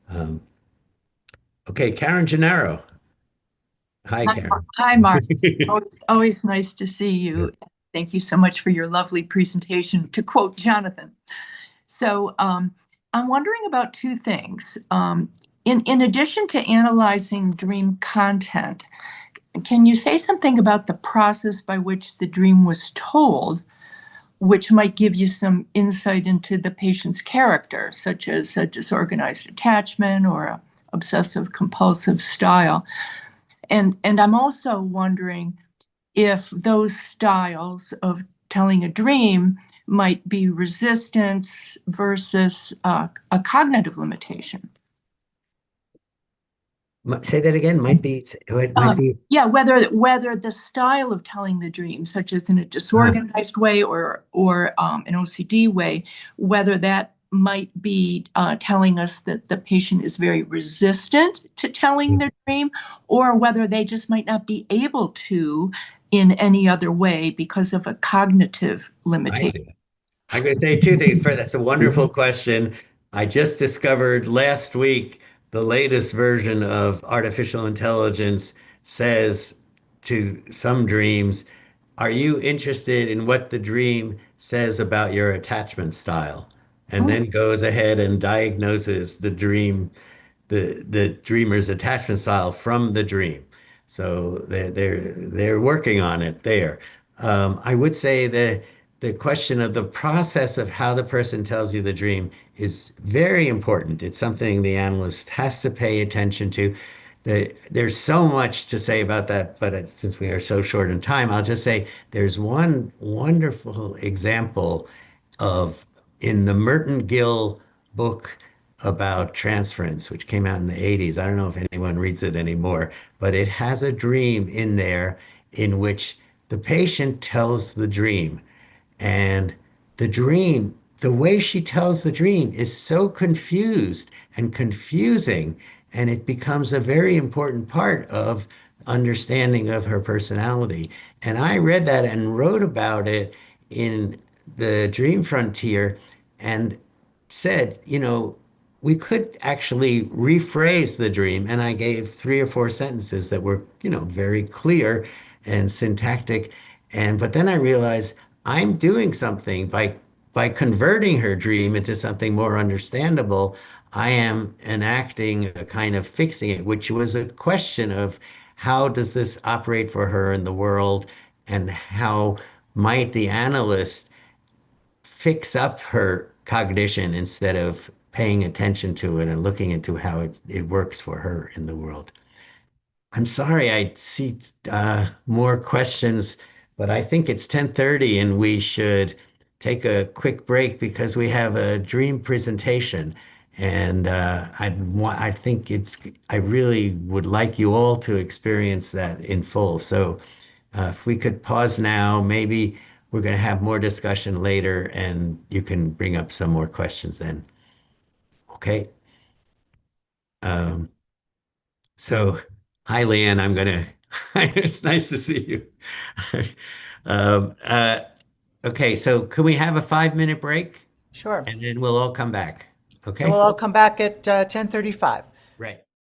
Um, okay, Karen Gennaro. Hi, Karen. Hi, Mark. It's always nice to see you. Thank you so much for your lovely presentation, to quote Jonathan. So I'm wondering about two things. In addition to analyzing dream content, can you say something about the process by which the dream was told, which might give you some insight into the patient's character, such as a disorganized attachment or a obsessive compulsive style? And I'm also wondering if those styles of telling a dream might be resistance versus a cognitive limitation. Say that again. Might be. It might be. Yeah, whether the style of telling the dream, such as in a disorganized way or an OCD way, whether that might be telling us that the patient is very resistant to telling their dream, or whether they just might not be able to in any other way because of a cognitive I limitation. see. I'm going to say two things. First, that's a wonderful question. I just discovered last week the latest version of artificial intelligence says to some dreams, are you interested in what the dream says about your attachment style? And then goes ahead and diagnoses the dream, the dreamer's attachment style from the dream. So they're working on it there. I would say the question of the process of how the person tells you the dream is very important. It's something the analyst has to pay attention to. There's so much to say about that, but since we are so short in time, I'll just say there's one wonderful example of in the Merton Gill book about transference, which came out in the 80s. I don't know if anyone reads it anymore, but it has a dream in there in which the patient tells the dream. And the dream, the way she tells the dream is so confused and confusing, and it becomes a very important part of understanding of her personality. And I read that and wrote about it in the Dream Frontier and said, we could actually rephrase the dream. And I gave 3 or 4 sentences that were, very clear and syntactic. But then I realized I'm doing something by converting her dream into something more understandable. I am enacting a kind of fixing it, which was a question of how does this operate for her in the world, and how might the analyst fix up her cognition instead of paying attention to it and looking into how it works for her in the world. I'm sorry, I see more questions, but I think it's 10:30 and we should take a quick break because we have a dream presentation. And I think I really would like you all to experience that in full. So if we could pause now, maybe we're going to have more discussion later and you can bring up some more questions then. Okay. Um, So, hi, Leanne. It's nice to see you. Um, uh, okay, so can we have a 5-minute break Sure. and then we'll all come back? So we'll Okay? all come back at 10:35.